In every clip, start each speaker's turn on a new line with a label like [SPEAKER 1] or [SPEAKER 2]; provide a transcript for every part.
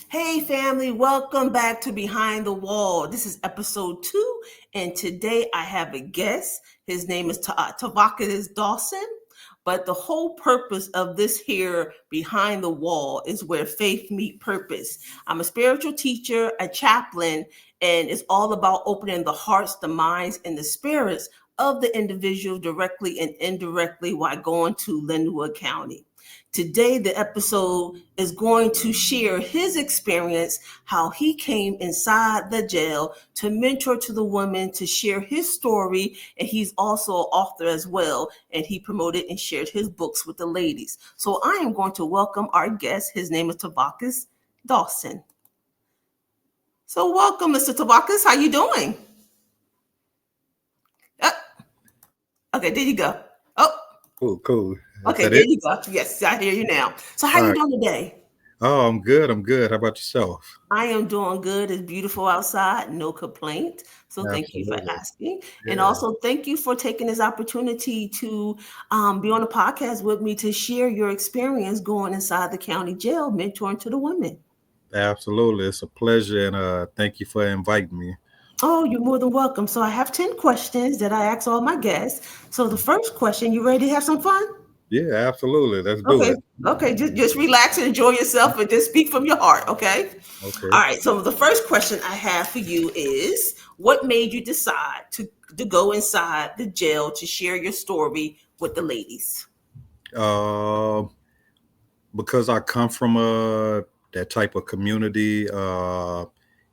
[SPEAKER 1] Hey, family, welcome back to Behind the Wall. This is episode 2, and today I have a guest. His name is Tavackus Dawson. But the whole purpose of this here Behind the Wall is where faith meet purpose. I'm a spiritual teacher, a chaplain, and it's all about opening the hearts, the minds, and the spirits of the individual directly and indirectly while going to Linwood County. Today, the episode is going to share his experience, how he came inside the jail to mentor to the women, to share his story. And he's also an author as well. And he promoted and shared his books with the ladies. So I am going to welcome our guest. His name is Tavackus Dawson. So welcome, Mr. Tavackus. How you doing? Okay, there you go. Oh,
[SPEAKER 2] Cool.
[SPEAKER 1] okay, there you go. Yes, I hear you now. So how you doing today?
[SPEAKER 2] Oh, I'm good. How about yourself?
[SPEAKER 1] I am doing good. It's beautiful outside. No complaint. So thank you for
[SPEAKER 2] Absolutely.
[SPEAKER 1] asking. And
[SPEAKER 2] Yeah,
[SPEAKER 1] also thank you for taking this opportunity to be on a podcast with me to share your experience going inside the county jail, mentoring to the women.
[SPEAKER 2] absolutely. It's a pleasure, and thank you for inviting me.
[SPEAKER 1] Oh, you're more than welcome. So I have 10 questions that I ask all my guests. So the first question, you ready to have some fun?
[SPEAKER 2] Yeah, absolutely. Let's do
[SPEAKER 1] Okay.
[SPEAKER 2] it.
[SPEAKER 1] Okay. Just relax and enjoy yourself and just speak from your heart. Okay. All
[SPEAKER 2] Okay.
[SPEAKER 1] right. So the first question I have for you is what made you decide to go inside the jail to share your story with the ladies?
[SPEAKER 2] Uh, because I come from that type of community,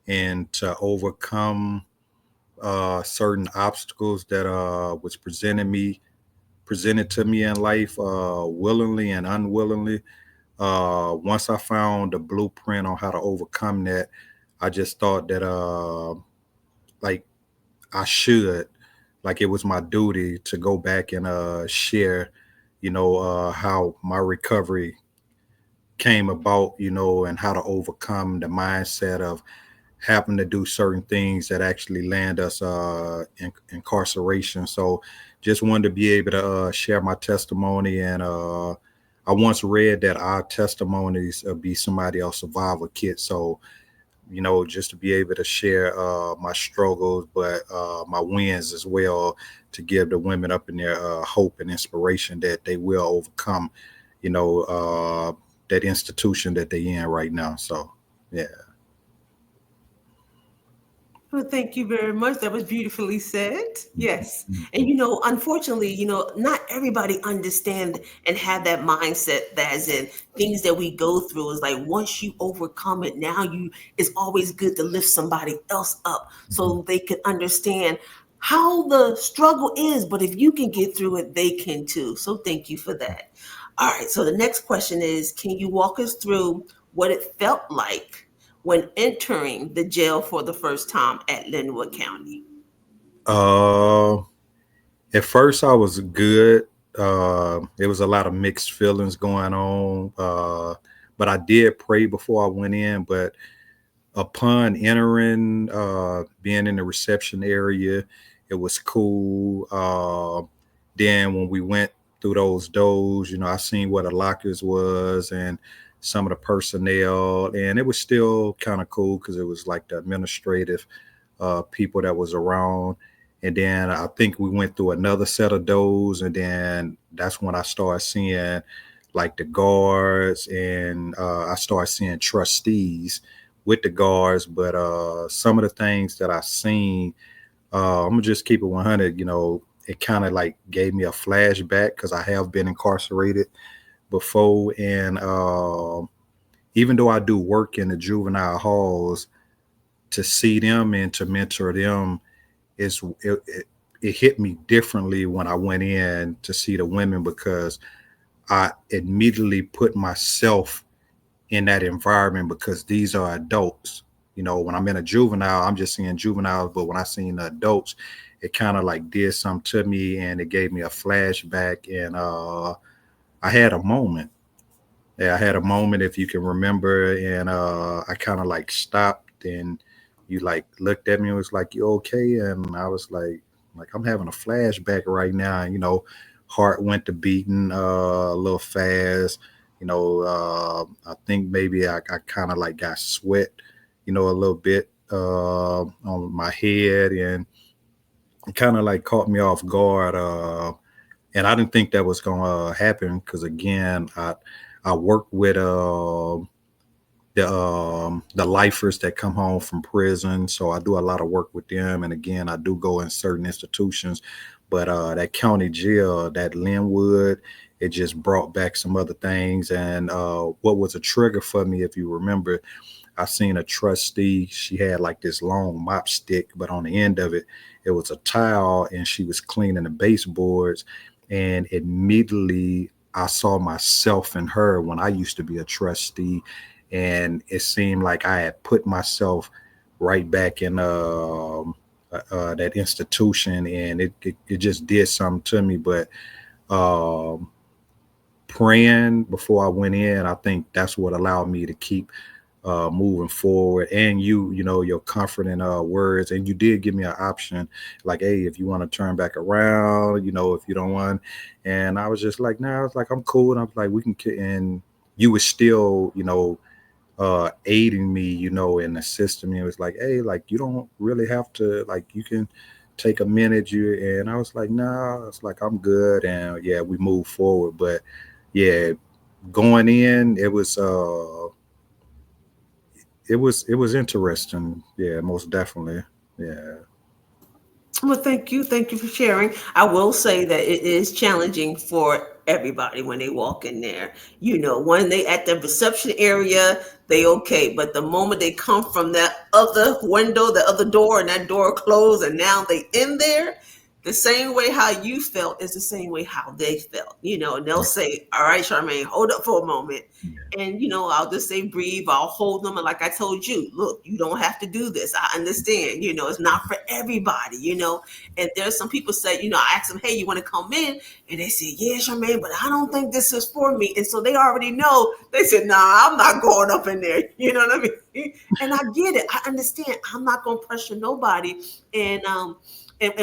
[SPEAKER 2] and to overcome certain obstacles that was presented to me in life, willingly and unwillingly. Once I found the blueprint on how to overcome that, I just thought that like I should, like it was my duty to go back and share, how my recovery came about, and how to overcome the mindset of having to do certain things that actually land us in incarceration. So just wanted to be able to share my testimony. And I once read that our testimonies be somebody else's survival kit. So, just to be able to share my struggles, but my wins as well, to give the women up in there hope and inspiration that they will overcome, you know, uh, that institution that they in right now. So, yeah.
[SPEAKER 1] Well, thank you very much. That was beautifully said. Yes. And
[SPEAKER 2] Mhm.
[SPEAKER 1] unfortunately, not everybody understand and have that mindset that as in things that we go through is like once you overcome it, now it's always good to lift somebody else up
[SPEAKER 2] Mhm.
[SPEAKER 1] so they can understand how the struggle is. But if you can get through it, they can too. So thank you for that. All right. So the next question is, can you walk us through what it felt like when entering the jail for the first time at Linwood County?
[SPEAKER 2] Uh, at first, I was good. There was a lot of mixed feelings going on, but I did pray before I went in. But upon entering, being in the reception area, it was cool. Then when we went through those doors, I seen what the lockers was and some of the personnel, and it was still kind of cool because it was like the administrative people that was around. And then I think we went through another set of doors, and then that's when I started seeing like the guards, and I started seeing trustees with the guards. But some of the things that I seen, I'm gonna just keep it 100. It kind of like gave me a flashback because I have been incarcerated before, and even though I do work in the juvenile halls, to see them and to mentor them it hit me differently when I went in to see the women, because I immediately put myself in that environment, because these are adults. When I'm in a juvenile, I'm just seeing juveniles, but when I seen the adults, it kind of like did something to me, and it gave me a flashback. And I had a moment. Yeah, I had a moment, if you can remember, and I kind of like stopped, and you like looked at me and was like, "You okay?" And I was like I'm having a flashback right now. Heart went to beating a little fast. I think maybe I kind of like got sweat, a little bit on my head, and it kind of like caught me off guard. And I didn't think that was gonna happen because again, I work with the lifers that come home from prison, so I do a lot of work with them. And again, I do go in certain institutions, but that county jail, that Linwood, it just brought back some other things. And what was a trigger for me, if you remember, I seen a trustee. She had like this long mop stick, but on the end of it, it was a towel, and she was cleaning the baseboards. And immediately, I saw myself in her when I used to be a trustee, and it seemed like I had put myself right back in that institution, and it just did something to me. But um, praying before I went in, I think that's what allowed me to keep moving forward. And your comforting words, and you did give me an option, like, hey, if you want to turn back around, if you don't want. And I was just like, nah, it's like I'm cool. And I was like, we can. And you were still, aiding me, and assisting me. It was like, hey, like you don't really have to, like you can take a minute. And I was like, nah, it's like I'm good. And yeah, we moved forward. But yeah, going in, it was interesting. Yeah, most definitely. Yeah.
[SPEAKER 1] Well, thank you. Thank you for sharing. I will say that it is challenging for everybody when they walk in there. When they at the reception area, they okay. But the moment they come from that other window, the other door, and that door closed, and now they in there, the same way how you felt is the same way how they felt. And they'll say, "All right, Charmaine, hold up for a moment." And I'll just say breathe, I'll hold them. And like I told you, look, you don't have to do this. I understand, it's not for everybody. And there's some people say, I ask them, hey, you want to come in? And they say, yeah, Charmaine, but I don't think this is for me. And so they already know. They said, nah, I'm not going up in there. You know what I mean? And I get it. I understand. I'm not gonna pressure nobody. And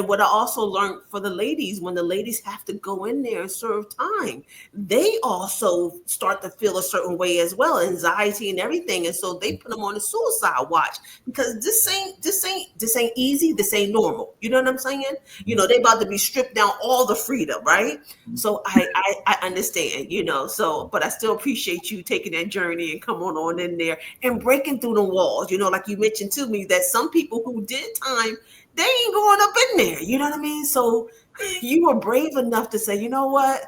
[SPEAKER 1] what I also learned for the ladies, when the ladies have to go in there and serve time, they also start to feel a certain way as well, anxiety and everything. And so they put them on a suicide watch because this ain't easy. This ain't normal. You know what I'm saying? They about to be stripped down all the freedom, right? So I understand, so, but I still appreciate you taking that journey and come on in there and breaking through the walls. Like you mentioned to me that some people who did time, they ain't going up in there. You know what I mean? So you were brave enough to say, you know what?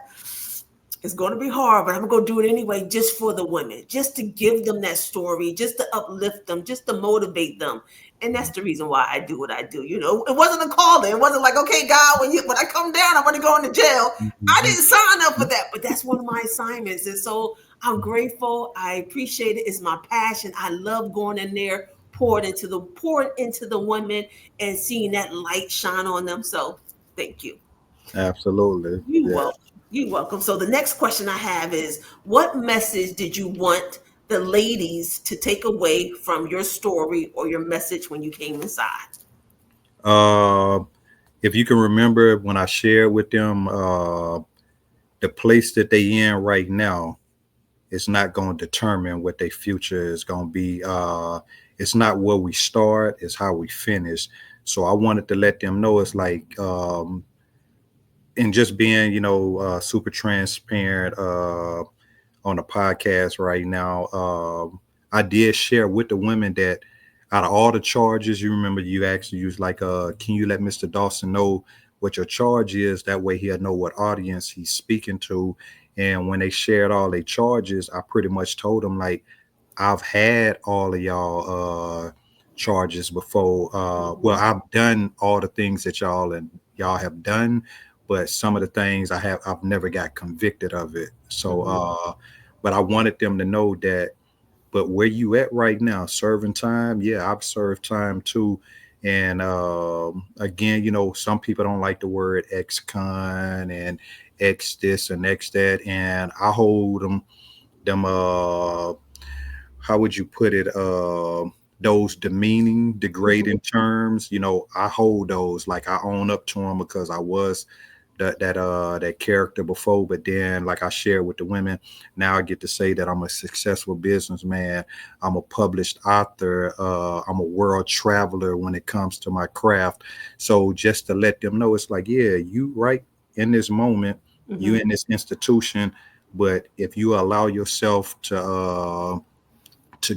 [SPEAKER 1] It's going to be hard, but I'm going to do it anyway, just for the women, just to give them that story, just to uplift them, just to motivate them. And that's the reason why I do what I do. It wasn't a calling. It wasn't like, okay, God, when I come down, I want to go into jail. I didn't sign up for that, but that's one of my assignments. And so I'm grateful. I appreciate it. It's my passion. I love going in there, pouring into the women and seeing that light shine on them. So thank you.
[SPEAKER 2] Absolutely.
[SPEAKER 1] You
[SPEAKER 2] Yeah.
[SPEAKER 1] welcome. You welcome. So the next question I have is, what message did you want the ladies to take away from your story or your message when you came inside?
[SPEAKER 2] Uh, if you can remember when I shared with them, the place that they in right now is not going to determine what their future is going to be. It's not where we start; it's how we finish. So I wanted to let them know it's like, and just being, super transparent on the podcast right now. I did share with the women that out of all the charges, you remember you actually used like, can you let Mr. Dawson know what your charge is? That way he'll know what audience he's speaking to. And when they shared all their charges, I pretty much told them like, I've had all of y'all charges before. Well,
[SPEAKER 1] Mhm.
[SPEAKER 2] I've done all the things that y'all have done, but some of the things I've never got convicted of it. So
[SPEAKER 1] Mhm.
[SPEAKER 2] but I wanted them to know that, but where you at right now, serving time, yeah, I've served time too. And again, some people don't like the word ex-con and ex this and ex that, and I hold them how would you put it, those degrading terms, I hold those, like I own up to them because I was that character before, but then like I shared with the women, now I get to say that I'm a successful businessman. I'm a published author. I'm a world traveler when it comes to my craft. So just to let them know, it's like, yeah, you right in this moment, you
[SPEAKER 1] Mm-hmm.
[SPEAKER 2] in this institution, but if you allow yourself to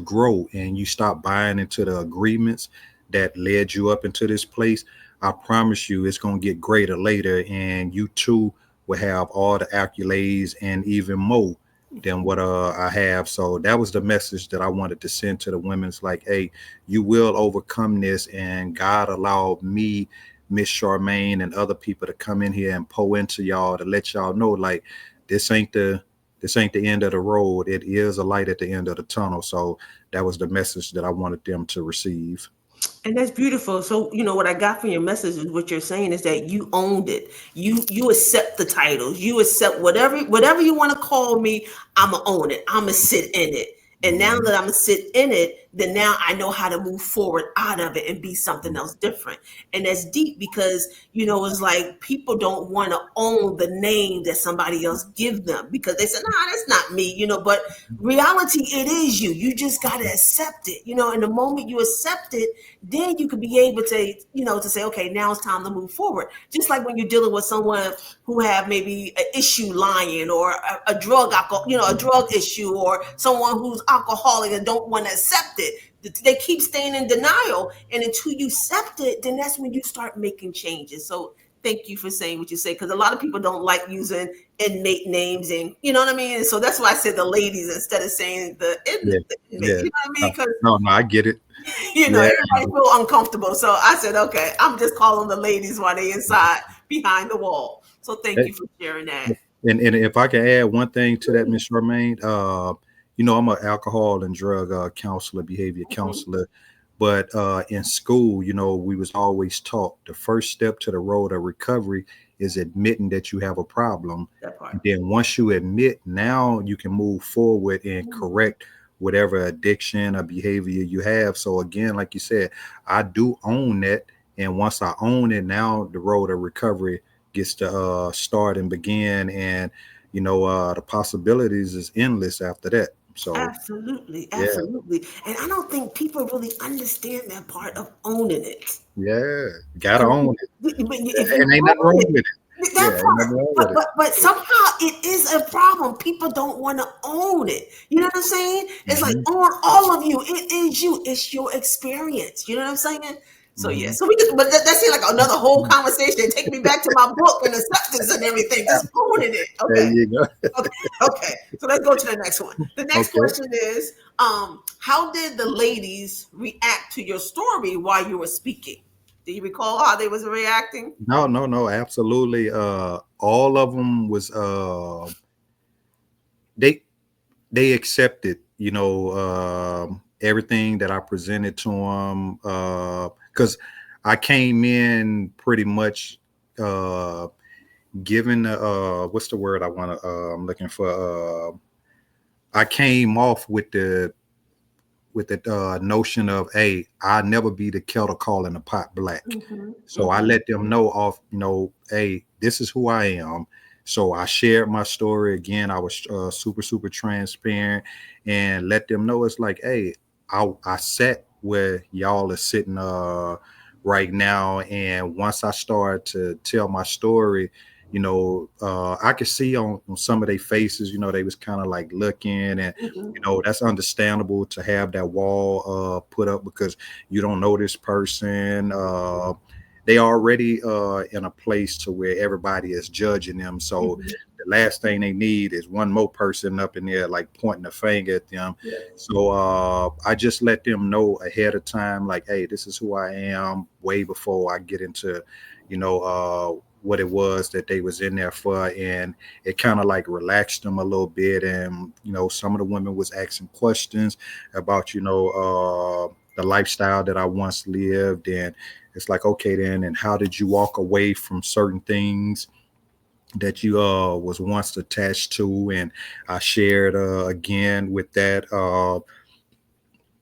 [SPEAKER 2] grow and you stop buying into the agreements that led you up into this place, I promise you it's going to get greater later, and you too will have all the accolades and even more than what I have. So that was the message that I wanted to send to the women. It's like, hey, you will overcome this, and God allowed me, Miss Charmaine, and other people to come in here and pour into y'all to let y'all know, like, this ain't the this ain't the end of the road. It is a light at the end of the tunnel. So that was the message that I wanted them to receive.
[SPEAKER 1] And that's beautiful. So, what I got from your message is what you're saying is that you owned it. You accept the titles. You accept whatever you want to call me. I'ma own it. I'ma sit in it. And now
[SPEAKER 2] Mhm.
[SPEAKER 1] that I'm sit in it, then now I know how to move forward out of it and be something else different. And that's deep because it's like people don't want to own the name that somebody else give them because they say, nah, that's not me, but reality, it is you. You just gotta accept it. And the moment you accept it, then you could be able to say, okay, now it's time to move forward. Just like when you're dealing with someone who have maybe an issue lying or a drug alcohol, a drug issue, or someone who's alcoholic and don't want to accept it. They keep staying in denial, and until you accept it, then that's when you start making changes. So thank you for saying what you say, because a lot of people don't like using inmate names, and you know what I mean. And so that's why I said the ladies instead of saying
[SPEAKER 2] Yeah,
[SPEAKER 1] the inmate.
[SPEAKER 2] yeah.
[SPEAKER 1] You know what I mean?
[SPEAKER 2] No,
[SPEAKER 1] Because
[SPEAKER 2] no, I get it. Yeah,
[SPEAKER 1] everybody feel uncomfortable. So I said, okay, I'm just calling the ladies while they inside behind the wall. So thank
[SPEAKER 2] Hey,
[SPEAKER 1] you for sharing that.
[SPEAKER 2] and if I can add one thing to that, Miss Romaine, I'm an alcohol and drug counselor, behavior
[SPEAKER 1] Mhm.
[SPEAKER 2] counselor. But in school, we was always taught the first step to the road of recovery is admitting that you have a problem.
[SPEAKER 1] That part.
[SPEAKER 2] And then once you admit, now you can move forward and
[SPEAKER 1] Mhm.
[SPEAKER 2] correct whatever addiction or behavior you have. So again, like you said, I do own that. And once I own it, now the road of recovery gets to start and begin. And, the possibilities is endless after that. So
[SPEAKER 1] Absolutely,
[SPEAKER 2] yeah,
[SPEAKER 1] absolutely. And I don't think people really understand that part of owning it.
[SPEAKER 2] yeah, gotta
[SPEAKER 1] And
[SPEAKER 2] own it.
[SPEAKER 1] if you
[SPEAKER 2] And ain't nothing
[SPEAKER 1] own
[SPEAKER 2] wrong
[SPEAKER 1] it,
[SPEAKER 2] with it.
[SPEAKER 1] that
[SPEAKER 2] Yeah, ain't
[SPEAKER 1] part.
[SPEAKER 2] nothing wrong
[SPEAKER 1] But
[SPEAKER 2] with it.
[SPEAKER 1] but but somehow it is a problem. People don't want to own it. You know what I'm saying? It's like
[SPEAKER 2] Hmm.
[SPEAKER 1] on all of you. It is you. It's your experience. You know what I'm saying? So yeah.
[SPEAKER 2] Hmm.
[SPEAKER 1] So we just but that seems like another whole conversation. Take me back to my book and acceptance and everything. Just owning it.
[SPEAKER 2] There
[SPEAKER 1] Okay.
[SPEAKER 2] you go.
[SPEAKER 1] Okay. Okay. So let's go to the next one. The next
[SPEAKER 2] Okay.
[SPEAKER 1] question is, how did the ladies react to your story while you were speaking? Do you recall how they was reacting?
[SPEAKER 2] No, no, no, absolutely. All of them was they they accepted, everything that I presented to them. Because I came in pretty much given what's the word I want to I'm looking for. I came off with the notion of, hey, I'll never be the kettle calling the pot black.
[SPEAKER 1] Mhm,
[SPEAKER 2] So I
[SPEAKER 1] mhm,
[SPEAKER 2] let them know off, hey, this is who I am. So I shared my story again. I was super, super transparent and let them know it's like, hey, I sat where y'all are sitting right now. And once I started to tell my story, I could see on some of their faces, they was kind of like looking, and
[SPEAKER 1] mhm,
[SPEAKER 2] that's understandable to have that wall put up because you don't know this person. They already in a place to where everybody is judging them. So
[SPEAKER 1] mhm.
[SPEAKER 2] the last thing they need is one more person up in there like pointing a finger at them.
[SPEAKER 1] Yeah.
[SPEAKER 2] So I just let them know ahead of time, like, hey, this is who I am, way before I get into, what it was that they was in there for. And it kind of like relaxed them a little bit. And, some of the women was asking questions about, the lifestyle that I once lived. And it's like, okay, then, and how did you walk away from certain things that you was once attached to? And I shared again with that.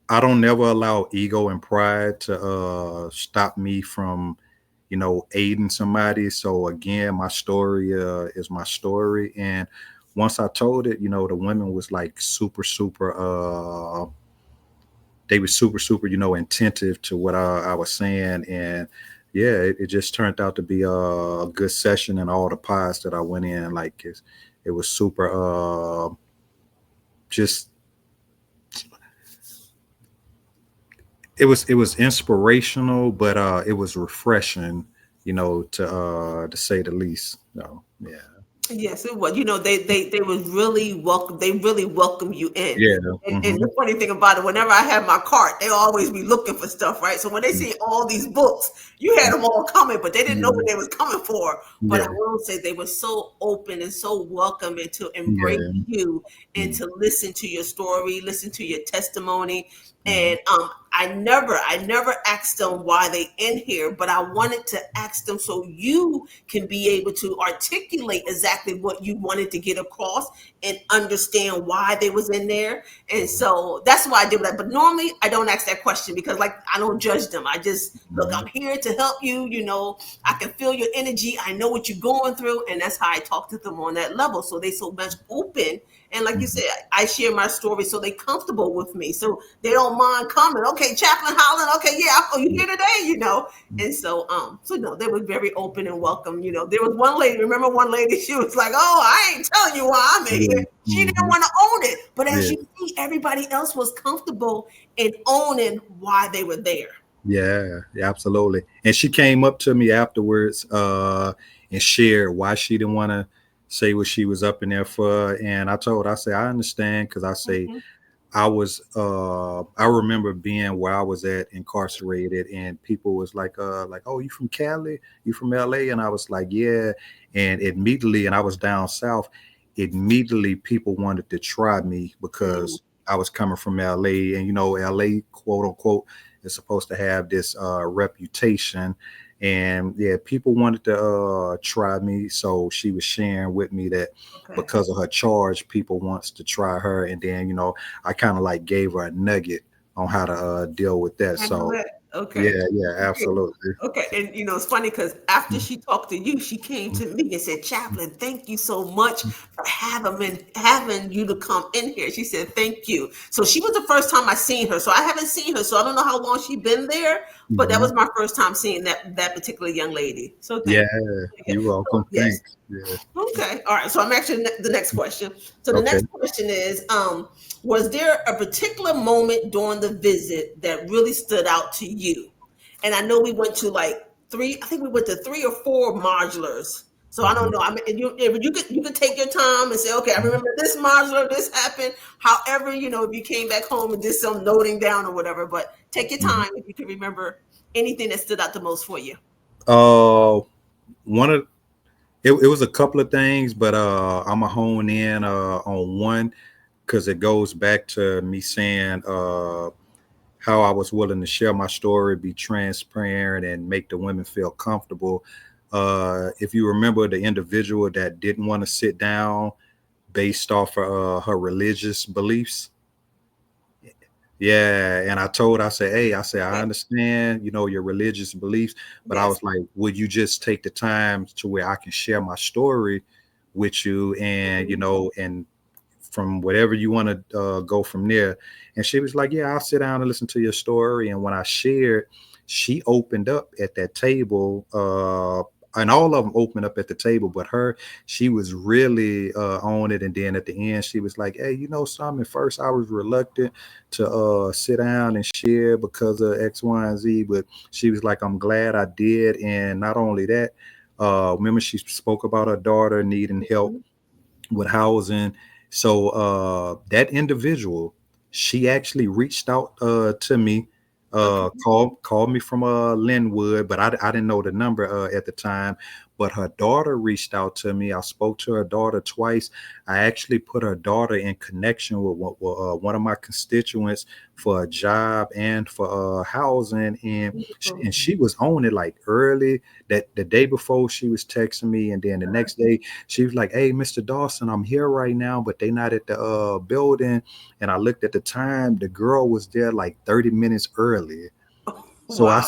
[SPEAKER 2] I don't never allow ego and pride to stop me from aiding somebody. So again, my story is my story. And once I told it, the women was like super, super, they were super, super, attentive to what I was saying. And yeah, it just turned out to be a good session. And all the pies that I went in, like it was super, just, it was inspirational, but it was refreshing, to say the least. Yeah.
[SPEAKER 1] Yes, it was. They was really welcome. They really welcome you in.
[SPEAKER 2] Yeah.
[SPEAKER 1] And the funny thing about it, whenever I have my cart, they always be looking for stuff, right? So when they see all these books, you had them all coming, but they didn't know what
[SPEAKER 2] Yeah.
[SPEAKER 1] they was coming for. But I
[SPEAKER 2] Yeah.
[SPEAKER 1] will say they were so open and so welcoming to embrace
[SPEAKER 2] Yeah.
[SPEAKER 1] you and
[SPEAKER 2] Mhm.
[SPEAKER 1] to listen to your story, listen to your testimony.
[SPEAKER 2] Mhm.
[SPEAKER 1] And I never asked them why they in here, but I wanted to ask them so you can be able to articulate exactly what you wanted to get across and understand why they was in there. And so that's why I did that. But normally I don't ask that question because like I don't judge them. I just look,
[SPEAKER 2] Mhm.
[SPEAKER 1] I'm here to help you. I can feel your energy. I know what you're going through. And that's how I talk to them on that level. So they so much open. And like you
[SPEAKER 2] Mhm.
[SPEAKER 1] said, I share my story so they comfortable with me. So they don't mind coming. Okay, Chaplain Holland. Okay, yeah, you here today. And so no, they were very open and welcome. There was one lady, remember one lady, she was like, "Oh, I ain't telling you why I'm in here."
[SPEAKER 2] Yeah.
[SPEAKER 1] She didn't
[SPEAKER 2] Mhm.
[SPEAKER 1] want to own it. But as
[SPEAKER 2] Yeah.
[SPEAKER 1] you see, everybody else was comfortable in owning why they were there.
[SPEAKER 2] Yeah, yeah, absolutely. And she came up to me afterwards, and shared why she didn't want to say what she was up in there for. And I told her, I say, I understand, because I say
[SPEAKER 1] Mhm.
[SPEAKER 2] I remember being where I was at incarcerated, and people was like, oh, you from Cali? You from LA? And I was like, yeah. And immediately, and I was down south, immediately people wanted to try me
[SPEAKER 1] Mm,
[SPEAKER 2] because I was coming from LA. And LA, quote unquote, is supposed to have this reputation. And yeah, people wanted to try me. So she was sharing with me that
[SPEAKER 1] okay.
[SPEAKER 2] because of her charge, people wants to try her. And then I kind of like gave her a nugget on how to deal with that.
[SPEAKER 1] Handle
[SPEAKER 2] So
[SPEAKER 1] it. Okay.
[SPEAKER 2] yeah, yeah,
[SPEAKER 1] Okay.
[SPEAKER 2] absolutely.
[SPEAKER 1] Okay. And it's funny because after she talked to you, she came to me and said, Chaplain, thank you so much for having you to come in here. She said, thank you. So she was the first time I seen her. So I haven't seen her. So I don't know how long she been there, but that
[SPEAKER 2] Hmm.
[SPEAKER 1] was my first time seeing that particular young lady. So
[SPEAKER 2] Yeah,
[SPEAKER 1] thank you. Yeah.
[SPEAKER 2] you're
[SPEAKER 1] So,
[SPEAKER 2] welcome.
[SPEAKER 1] yes.
[SPEAKER 2] Thanks. Yeah.
[SPEAKER 1] Okay. All right. So I'm actually the next question. So the
[SPEAKER 2] Okay.
[SPEAKER 1] next question is, was there a particular moment during the visit that really stood out to you? And I know we went to like three. I think we went to three or four modulars. So I don't
[SPEAKER 2] Hmm.
[SPEAKER 1] know. I mean, if you could take your time and say, okay, I remember this modular, this happened. However, if you came back home and did some noting down or whatever, but take your
[SPEAKER 2] Hmm.
[SPEAKER 1] time if you can remember anything that stood out the most for you.
[SPEAKER 2] Uh, one of it was a couple of things, but I'm gonna hone in on one because it goes back to me saying how I was willing to share my story, be transparent, and make the women feel comfortable. If you remember the individual that didn't want to sit down based off of her religious beliefs. Yeah, and I said, hey, I said, I
[SPEAKER 1] Okay.
[SPEAKER 2] understand, your religious beliefs, but I
[SPEAKER 1] Yes.
[SPEAKER 2] was like, would you just take the time to where I can share my story with you, and
[SPEAKER 1] Mhm.
[SPEAKER 2] and from whatever you want to go from there. And she was like, yeah, I'll sit down and listen to your story. And when I shared, she opened up at that table. And all of them opened up at the table, but she was really on it. And then at the end, she was like, hey, something? At first, I was reluctant to sit down and share because of X, Y, and Z. But she was like, I'm glad I did. And not only that, remember, she spoke about her daughter needing help
[SPEAKER 1] Mhm.
[SPEAKER 2] with housing. So that individual, she actually reached out to me,
[SPEAKER 1] Okay.
[SPEAKER 2] called me from Linwood, but I didn't know the number at the time. But her daughter reached out to me. I spoke to her daughter twice. I actually put her daughter in connection with one of my constituents for a job and for housing, and
[SPEAKER 1] Beautiful.
[SPEAKER 2] she was on it like early that the day before she was texting me, and then the next day she was like, hey, Mr. Dawson, I'm here right now, but they not at the building. And I looked at the time, the girl was there like 30 minutes early. So
[SPEAKER 1] Wow.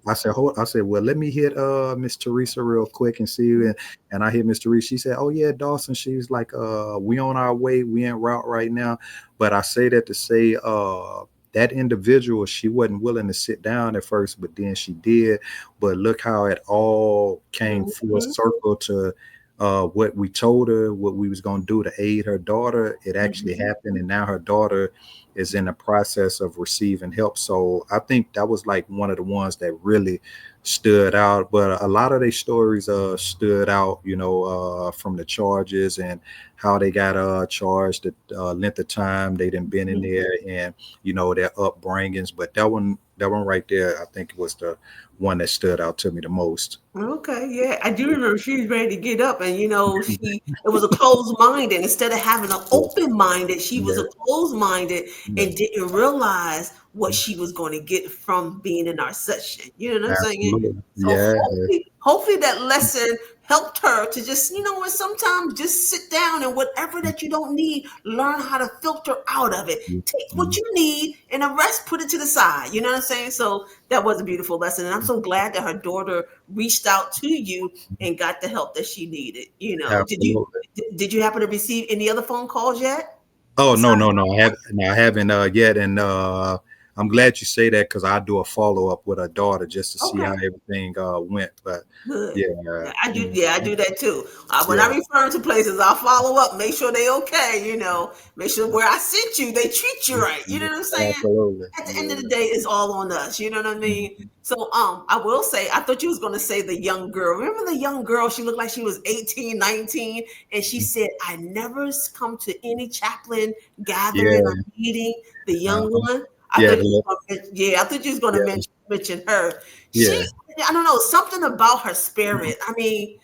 [SPEAKER 2] I said, well, let me hit Miss Teresa real quick and see. And I hit Miss Teresa. She said, oh yeah, Dawson. She's like, we on our way. We en route right now. But I say that to say, that individual, she wasn't willing to sit down at first, but then she did. But look how it all came full
[SPEAKER 1] Mhm,
[SPEAKER 2] circle to what we told her, what we was gonna do to aid her daughter. It actually
[SPEAKER 1] mhm.
[SPEAKER 2] happened, and now her daughter is in the process of receiving help. So I think that was like one of the ones that really stood out. But a lot of their stories stood out, from the charges and how they got charged, the length of time they didn't been in
[SPEAKER 1] Mhm.
[SPEAKER 2] there, and their upbringings. But that one right there, I think was the one that stood out to me the most.
[SPEAKER 1] Okay, yeah, I do remember she was ready to get up, and it was a closed minded instead of having an
[SPEAKER 2] Yeah,
[SPEAKER 1] open minded. She was
[SPEAKER 2] yeah,
[SPEAKER 1] a closed minded
[SPEAKER 2] yeah,
[SPEAKER 1] and didn't realize what she was going to get from being in our session. You know what I'm saying?
[SPEAKER 2] absolutely.
[SPEAKER 1] So
[SPEAKER 2] Yeah.
[SPEAKER 1] hopefully that lesson helped her to just, what sometimes just sit down and whatever that you don't need, learn how to filter out of it. Take what
[SPEAKER 2] Mhm.
[SPEAKER 1] you need and the rest put it to the side. You know what I'm saying? So that was a beautiful lesson. And I'm so glad that her daughter reached out to you and got the help that she needed.
[SPEAKER 2] Absolutely.
[SPEAKER 1] Did you happen to receive any other phone calls yet?
[SPEAKER 2] Oh, no,
[SPEAKER 1] Besides,
[SPEAKER 2] no, no. I haven't yet, and I'm glad you say that because I do a follow up with her daughter just to see how
[SPEAKER 1] okay.
[SPEAKER 2] everything went. But
[SPEAKER 1] Good.
[SPEAKER 2] yeah,
[SPEAKER 1] Yeah, I do.
[SPEAKER 2] mhm,
[SPEAKER 1] Yeah, I do that too. When
[SPEAKER 2] yeah,
[SPEAKER 1] I refer to places, I'll follow up, make sure they okay. Make sure where I sent you, they treat you right. You know what I'm saying?
[SPEAKER 2] absolutely.
[SPEAKER 1] At the end of the
[SPEAKER 2] Yeah.
[SPEAKER 1] day, it's all on us. You know what I mean?
[SPEAKER 2] Mhm,
[SPEAKER 1] So, I will say, I thought you was going to say the young girl. Remember the young girl? She looked like she was 18, 19, and she said, "I never come to any chaplain gathering or
[SPEAKER 2] yeah,
[SPEAKER 1] meeting." The young
[SPEAKER 2] uh-huh.
[SPEAKER 1] one.
[SPEAKER 2] Yeah, the little-
[SPEAKER 1] I thought you was going to
[SPEAKER 2] yeah,
[SPEAKER 1] mention her. She,
[SPEAKER 2] yeah.
[SPEAKER 1] I don't know, something about her spirit. I mean,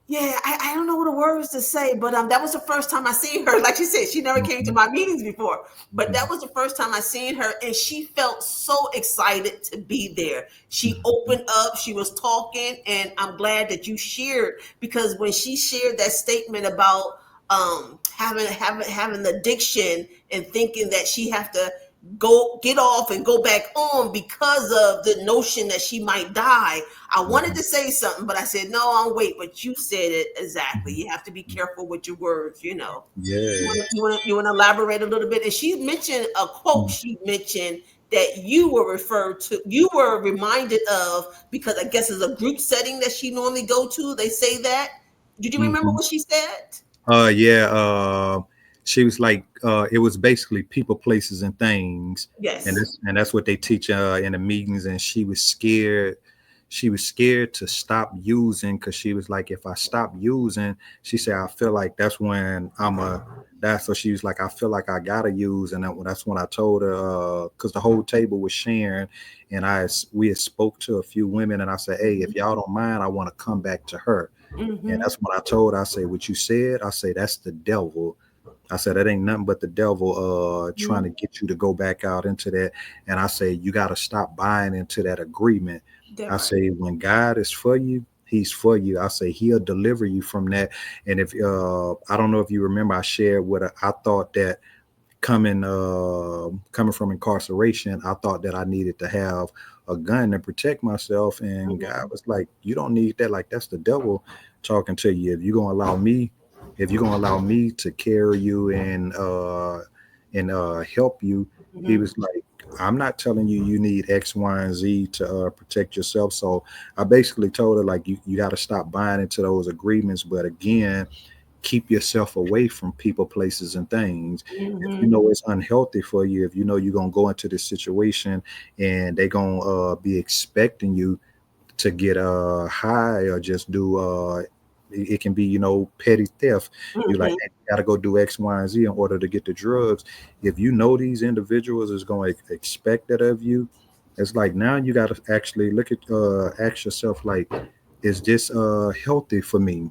[SPEAKER 1] yeah, I don't know what the words to say, but that was the first time I seen her. Like she said, she never came to
[SPEAKER 2] Mhm,
[SPEAKER 1] my meetings before, but that
[SPEAKER 2] mhm,
[SPEAKER 1] was the first time I seen her, and she felt so excited to be there. She
[SPEAKER 2] mhm,
[SPEAKER 1] opened up, she was talking, and I'm glad that you shared because when she shared that statement about having addiction and thinking that she have to go get off and go back on because of the notion that she might die. I wanted
[SPEAKER 2] mhm,
[SPEAKER 1] to say something, but I said, no, I'll wait. But you said it exactly.
[SPEAKER 2] mhm.
[SPEAKER 1] You have to be careful with your words.
[SPEAKER 2] Yeah.
[SPEAKER 1] You want to elaborate a little bit? And she mentioned a quote.
[SPEAKER 2] Mhm,
[SPEAKER 1] She mentioned that you were referred to, you were reminded of because I guess it's a group setting that she normally go to. They say that. Did you remember
[SPEAKER 2] mhm.
[SPEAKER 1] what she said?
[SPEAKER 2] Yeah. She was like, it was basically people, places, and things, and
[SPEAKER 1] Yes.
[SPEAKER 2] that's what they teach in the meetings. And she was scared. She was scared to stop using because she was like, if I stop using, she said, I feel like that's when I'm a. That's so she was like, I feel like I gotta use, and that's when I told her because the whole table was sharing, and we had spoke to a few women, and I said, hey, if y'all don't mind, I want to come back to her. And
[SPEAKER 1] Mm-hmm.
[SPEAKER 2] that's what I told her. I say, what you said, I say, that's the devil. I said, that ain't nothing but the devil trying to get you to go back out into that. And I say, you got to stop buying into that agreement.
[SPEAKER 1] That
[SPEAKER 2] I
[SPEAKER 1] right.
[SPEAKER 2] say, when God is for you, he's for you. I say, he'll deliver you from that. And if I don't know if you remember, I shared with her, I thought that coming from incarceration, I thought that I needed to have a gun to protect myself. And God
[SPEAKER 1] Mhm.
[SPEAKER 2] was like, you don't need that. Like, that's the devil talking to you. If you're gonna allow me to carry you and help you, he
[SPEAKER 1] Mhm.
[SPEAKER 2] was like, I'm not telling you you need X, Y, and Z to protect yourself. So I basically told her like you got to stop buying into those agreements. But again, keep yourself away from people, places, and things. If you
[SPEAKER 1] Mhm.
[SPEAKER 2] know it's unhealthy for you, if you know you're gonna go into this situation and they're gonna be expecting you to get high or just do it can be petty theft. You like,
[SPEAKER 1] Mhm.
[SPEAKER 2] hey, you gotta go do X, Y, and Z in order to get the drugs. If you know these individuals is going to expect that of you, it's like now you got to actually look at ask yourself like, is this healthy for me?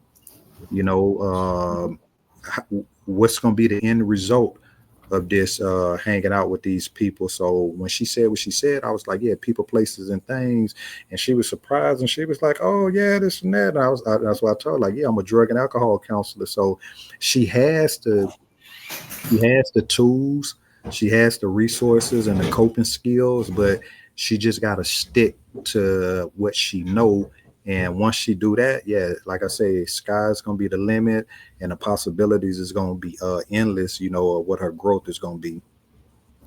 [SPEAKER 2] you know what's going to be the end result of this hanging out with these people. So when she said what she said, I was like, yeah, people, places, and things. And she was surprised, and she was like, oh yeah, this and that. And that's why I told her, like, yeah, I'm a drug and alcohol counselor. So she has the she has the tools, she has the resources and the coping skills, but She just got to stick to what she know. And once she do that, yeah, like I say, sky's gonna be the limit, and the possibilities is gonna be endless. Of what her growth is gonna be.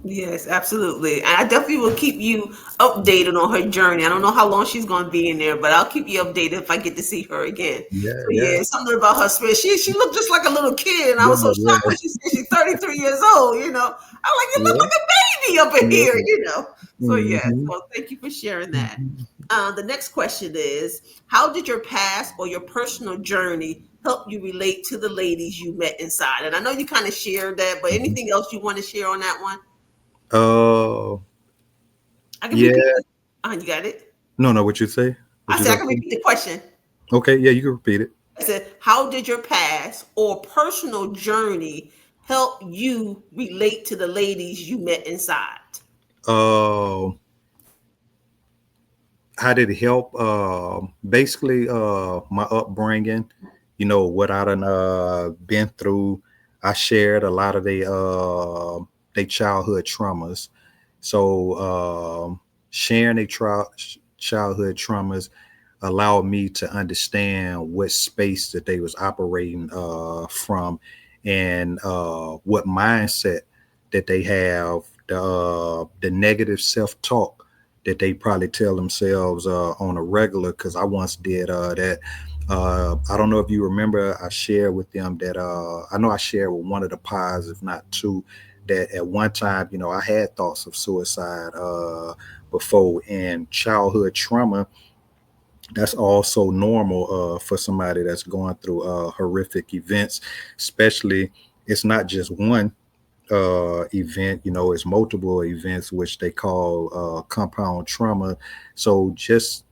[SPEAKER 1] Yes, absolutely. And I definitely will keep you updated on her journey. I don't know how long she's going to be in there, but I'll keep you updated if I get to see her again.
[SPEAKER 2] Yeah,
[SPEAKER 1] So
[SPEAKER 2] yeah,
[SPEAKER 1] yeah, something about her spirit. She looked just like a little kid, and I
[SPEAKER 2] yeah,
[SPEAKER 1] was so shocked when she said she's 33 years old. I'm like, you look
[SPEAKER 2] yeah,
[SPEAKER 1] like a baby up in
[SPEAKER 2] yeah,
[SPEAKER 1] here. So
[SPEAKER 2] yeah.
[SPEAKER 1] yeah,
[SPEAKER 2] Hmm.
[SPEAKER 1] so thank you for sharing that. The next question is, how did your past or your personal journey help you relate to the ladies you met inside? And I know you kind of shared that, but anything else you want to share on that one?
[SPEAKER 2] Uh,
[SPEAKER 1] I can repeat
[SPEAKER 2] yeah.
[SPEAKER 1] it. You got it?
[SPEAKER 2] No, no. What you say? What
[SPEAKER 1] I
[SPEAKER 2] you
[SPEAKER 1] said I
[SPEAKER 2] gonna
[SPEAKER 1] can
[SPEAKER 2] say?
[SPEAKER 1] repeat the question.
[SPEAKER 2] Okay, yeah, you can repeat it.
[SPEAKER 1] I said, how did your past or personal journey help you relate to the ladies you met inside?
[SPEAKER 2] Uh, how did it help? Basically, my upbringing. What I done been through. I shared a lot of they childhood traumas. So sharing childhood traumas allowed me to understand what space that they was operating from, and what mindset that they have, the negative self-talk that they probably tell themselves on a regular. Because I once did that. I don't know if you remember, I shared with them that I know I shared with one of the pies, if not two, that at one time, I had thoughts of suicide before. And childhood trauma, that's also normal for somebody that's going through horrific events. Especially, it's not just one event, it's multiple events, which they call compound trauma. So just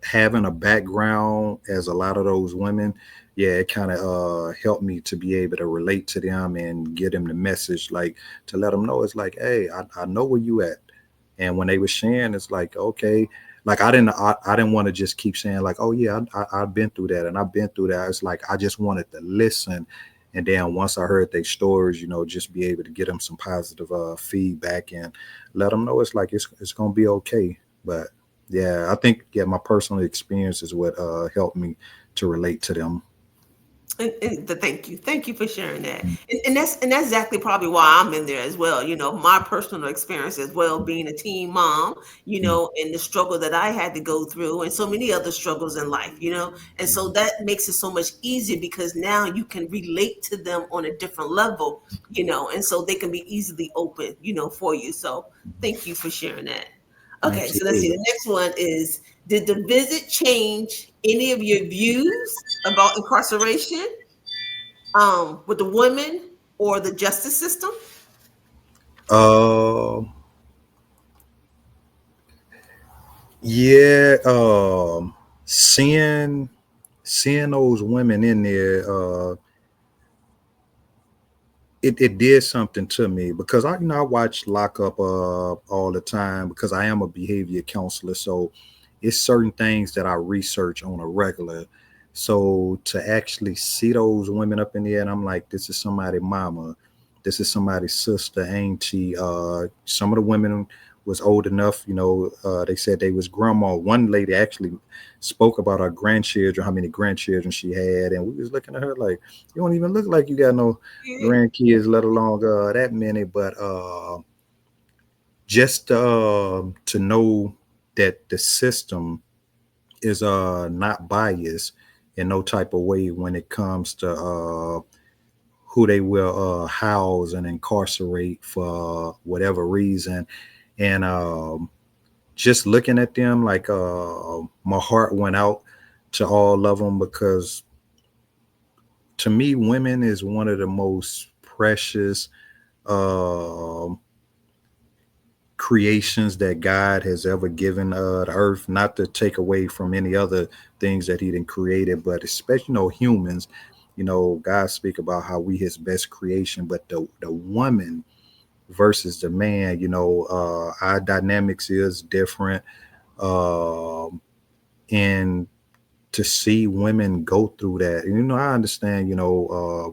[SPEAKER 2] having a background as a lot of those women, yeah, it kind of helped me to be able to relate to them and get them the message, like, to let them know it's like, hey, I know where you at. And when they were sharing, it's like, okay, like I didn't want to just keep saying like, oh yeah, I've been through that and I've been through that. It's like I just wanted to listen. And then once I heard their stories, just be able to get them some positive feedback and let them know it's like it's gonna be okay. But yeah, I think, yeah, my personal experience is what helped me to relate to them.
[SPEAKER 1] Thank you for sharing that. And that's exactly probably why I'm in there as well. My personal experience as well, being a teen mom. And the struggle that I had to go through, and so many other struggles in life. And so that makes it so much easier because now you can relate to them on a different level. And so they can be easily open. For you. So thank you for sharing that. Okay, so let's see.
[SPEAKER 2] Absolutely.
[SPEAKER 1] The next one is, did the visit change any of your views about incarceration, with the women or the justice system?
[SPEAKER 2] Uh, yeah. Seeing seeing those women in there, it did something to me because I watch Lockup all the time because I am a behavior counselor. So it's certain things that I research on a regular. So to actually see those women up in there, and I'm like, this is somebody's mama, this is somebody's sister, auntie. Some of the women was old enough, they said they was grandma. One lady actually spoke about her grandchildren, how many grandchildren she had, and we was looking at her like, you don't even look like you got no
[SPEAKER 1] Yeah.
[SPEAKER 2] grandkids, let alone that many. But just to know that the system is not biased in no type of way when it comes to who they will house and incarcerate for whatever reason. And just looking at them, like, my heart went out to all of them, because to me, women is one of the most precious um creations that God has ever given the earth. Not to take away from any other things that He didn't created, but especially humans. God speak about how we His best creation, but the woman versus the man, our dynamics is different. Um, and to see women go through that, and I understand,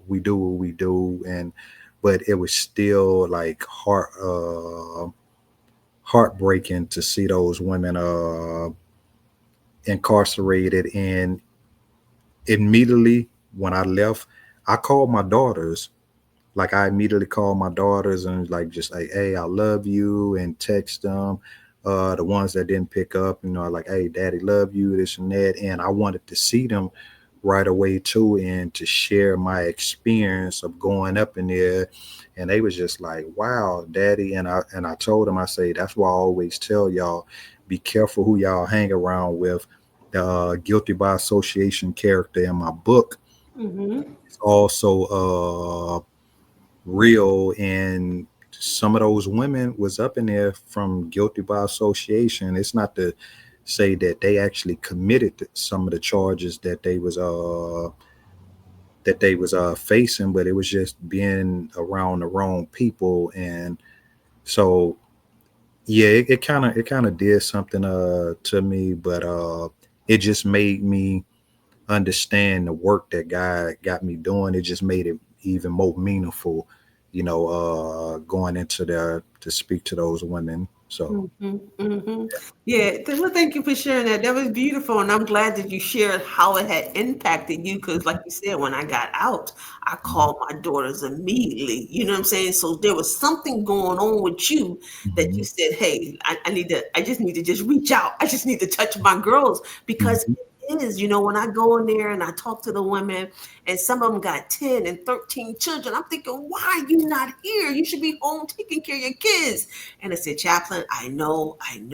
[SPEAKER 2] we do what we do, and but it was still like heartbreaking to see those women incarcerated. And immediately when I left, I called my daughters. Like I immediately called my daughters and like just like, hey, I love you, and text them. The ones that didn't pick up, like, hey, daddy, love you, this and that. And I wanted to see them right away too, and to share my experience of going up in there. And they was just like, wow, daddy. And I told them, I say, that's why I always tell y'all, be careful who y'all hang around with. The guilty by association character in my book
[SPEAKER 1] Mm-hmm.
[SPEAKER 2] is also real. And some of those women was up in there from guilty by association. It's not to say that they actually committed some of the charges that they was facing, but it was just being around the wrong people. And so yeah, it kind of did something to me, but it just made me understand the work that God got me doing. It just made it even more meaningful, going into there to speak to those women. So
[SPEAKER 1] Mm-hmm, mm-hmm. Yeah, well, thank you for sharing that. That was beautiful, and I'm glad that you shared how it had impacted you. Because, like you said, when I got out, I
[SPEAKER 2] mhm,
[SPEAKER 1] called my daughters immediately. You know what I'm saying? So there was something going on with you that you
[SPEAKER 2] mhm,
[SPEAKER 1] said, "Hey, I need to. I just need to just reach out. I just need to touch my girls because."
[SPEAKER 2] mhm,
[SPEAKER 1] It is, when I go in there and I talk to the women, and some of them got 10 and 13 children, I'm thinking, why are you not here? You should be home taking care of your kids. And I said, Chaplain, I know. And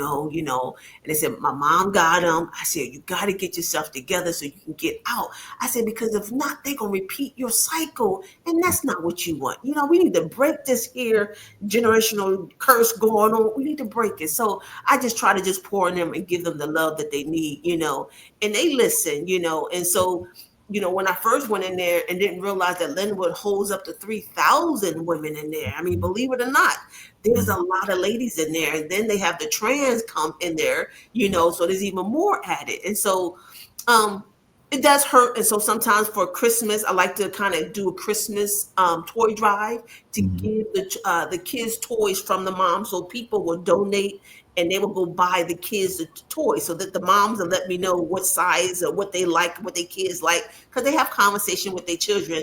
[SPEAKER 1] they said, my mom got them. I said, you got to get yourself together so you can get out. I said, because if not, they're going to repeat your cycle. And that's not what you want. We need to break this here generational curse going on. We need to break it. So I just try to just pour in them and give them the love that they need. And they listen. And so, when I first went in there and didn't realize that Linwood holds up to 3,000 women in there. I mean, believe it or not, there's a
[SPEAKER 2] mhm,
[SPEAKER 1] lot of ladies in there. And then they have the trans come in there, so there's even more added. And so um it does hurt. And so sometimes for Christmas, I like to kind of do a Christmas toy drive to
[SPEAKER 2] mhm,
[SPEAKER 1] give the kids toys from the mom. So people will donate and they will go buy the kids the toys so that the moms will let me know what size or what they like, what their kids like, because they have conversation with their children,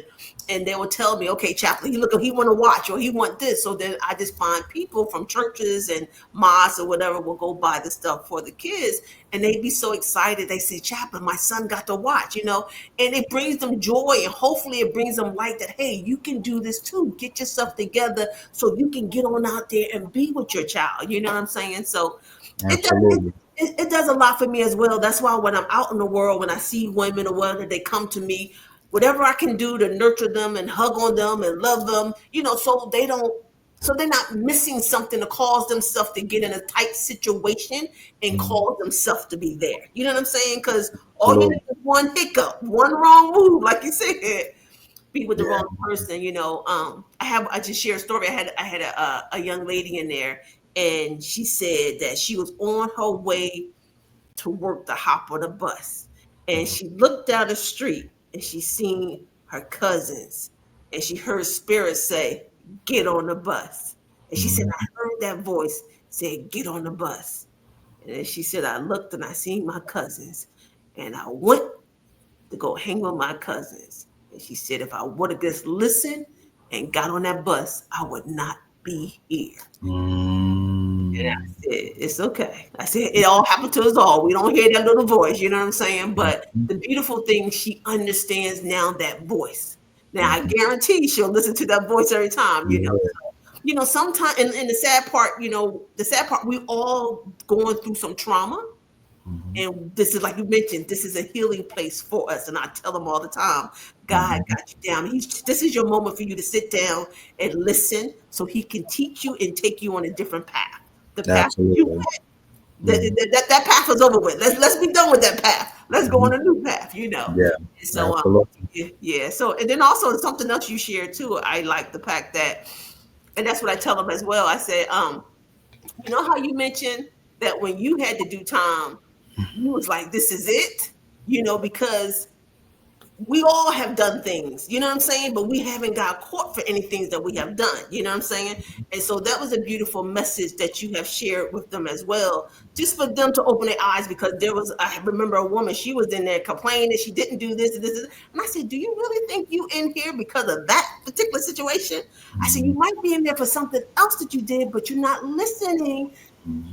[SPEAKER 1] and they will tell me, okay, Chaplain, he want to watch or he want this. So then I just find people from churches and mosques or whatever will go buy the stuff for the kids, and they'd be so excited. They say, Chaplain, my son got to watch, and it brings them joy, and hopefully it brings them light that, hey, you can do this too. Get yourself together so you can get on out there and be with your child. You know what I'm saying? So it does. It,
[SPEAKER 2] absolutely.
[SPEAKER 1] it does a lot for me as well. That's why when I'm out in the world, when I see women or whether they come to me, whatever I can do to nurture them and hug on them and love them, so they're not missing something to cause themselves to get in a tight situation and
[SPEAKER 2] Mhm,
[SPEAKER 1] cause themselves to be there. You know what I'm saying? Because all you
[SPEAKER 2] absolutely.
[SPEAKER 1] need is one hiccup, one wrong move, like you said, be with the
[SPEAKER 2] Yeah.
[SPEAKER 1] wrong person. I just share a story. I had a young lady in there, and she said that she was on her way to work to hop on a bus, and
[SPEAKER 2] Mhm,
[SPEAKER 1] she looked down the street and she seen her cousins, and she heard spirit say, "Get on the bus." And she said, "I
[SPEAKER 2] mhm,
[SPEAKER 1] heard that voice say, 'Get on the bus.'" And then she said, "I looked and I seen my cousins, and I went to go hang with my cousins." And she said, "If I would have just listened and got on that bus, I would not be here." And I
[SPEAKER 2] mm,
[SPEAKER 1] said, "It's okay." I said, "It all happened to us all. We don't hear that little voice." You know what I'm saying? But
[SPEAKER 2] mhm,
[SPEAKER 1] the beautiful thing, she understands now that voice. Now I
[SPEAKER 2] mhm.
[SPEAKER 1] guarantee she'll listen to that voice every time.
[SPEAKER 2] Yeah.
[SPEAKER 1] Sometimes, and the sad part, we all going through some trauma.
[SPEAKER 2] Mhm,
[SPEAKER 1] And this is, like you mentioned, this is a healing place for us. And I tell them all the time, God
[SPEAKER 2] mhm.
[SPEAKER 1] got you down. This is your moment for you to sit down and listen so he can teach you and take you on a different path. The path that you
[SPEAKER 2] Absolutely.
[SPEAKER 1] that,
[SPEAKER 2] Mhm,
[SPEAKER 1] that path is over with. Let's be done with that path. Let's go on
[SPEAKER 2] mhm.
[SPEAKER 1] a new path.
[SPEAKER 2] Yeah,
[SPEAKER 1] And so
[SPEAKER 2] absolutely.
[SPEAKER 1] yeah. So, and then also something else you shared too. I like the fact that, and that's what I tell them as well. I said, how you mentioned that when you had to do time, you was like, this is it, because we all have done things, you know what I'm saying? But we haven't got caught for any things that we have done, you know what I'm saying? And so that was a beautiful message that you have shared with them as well, just for them to open their eyes. Because there was, I remember a woman, she was in there complaining she didn't do this and this, and I said, do you really think you in here because of that particular situation? I said, you
[SPEAKER 2] Mhm.
[SPEAKER 1] might be in there for something else that you did, but you're not listening.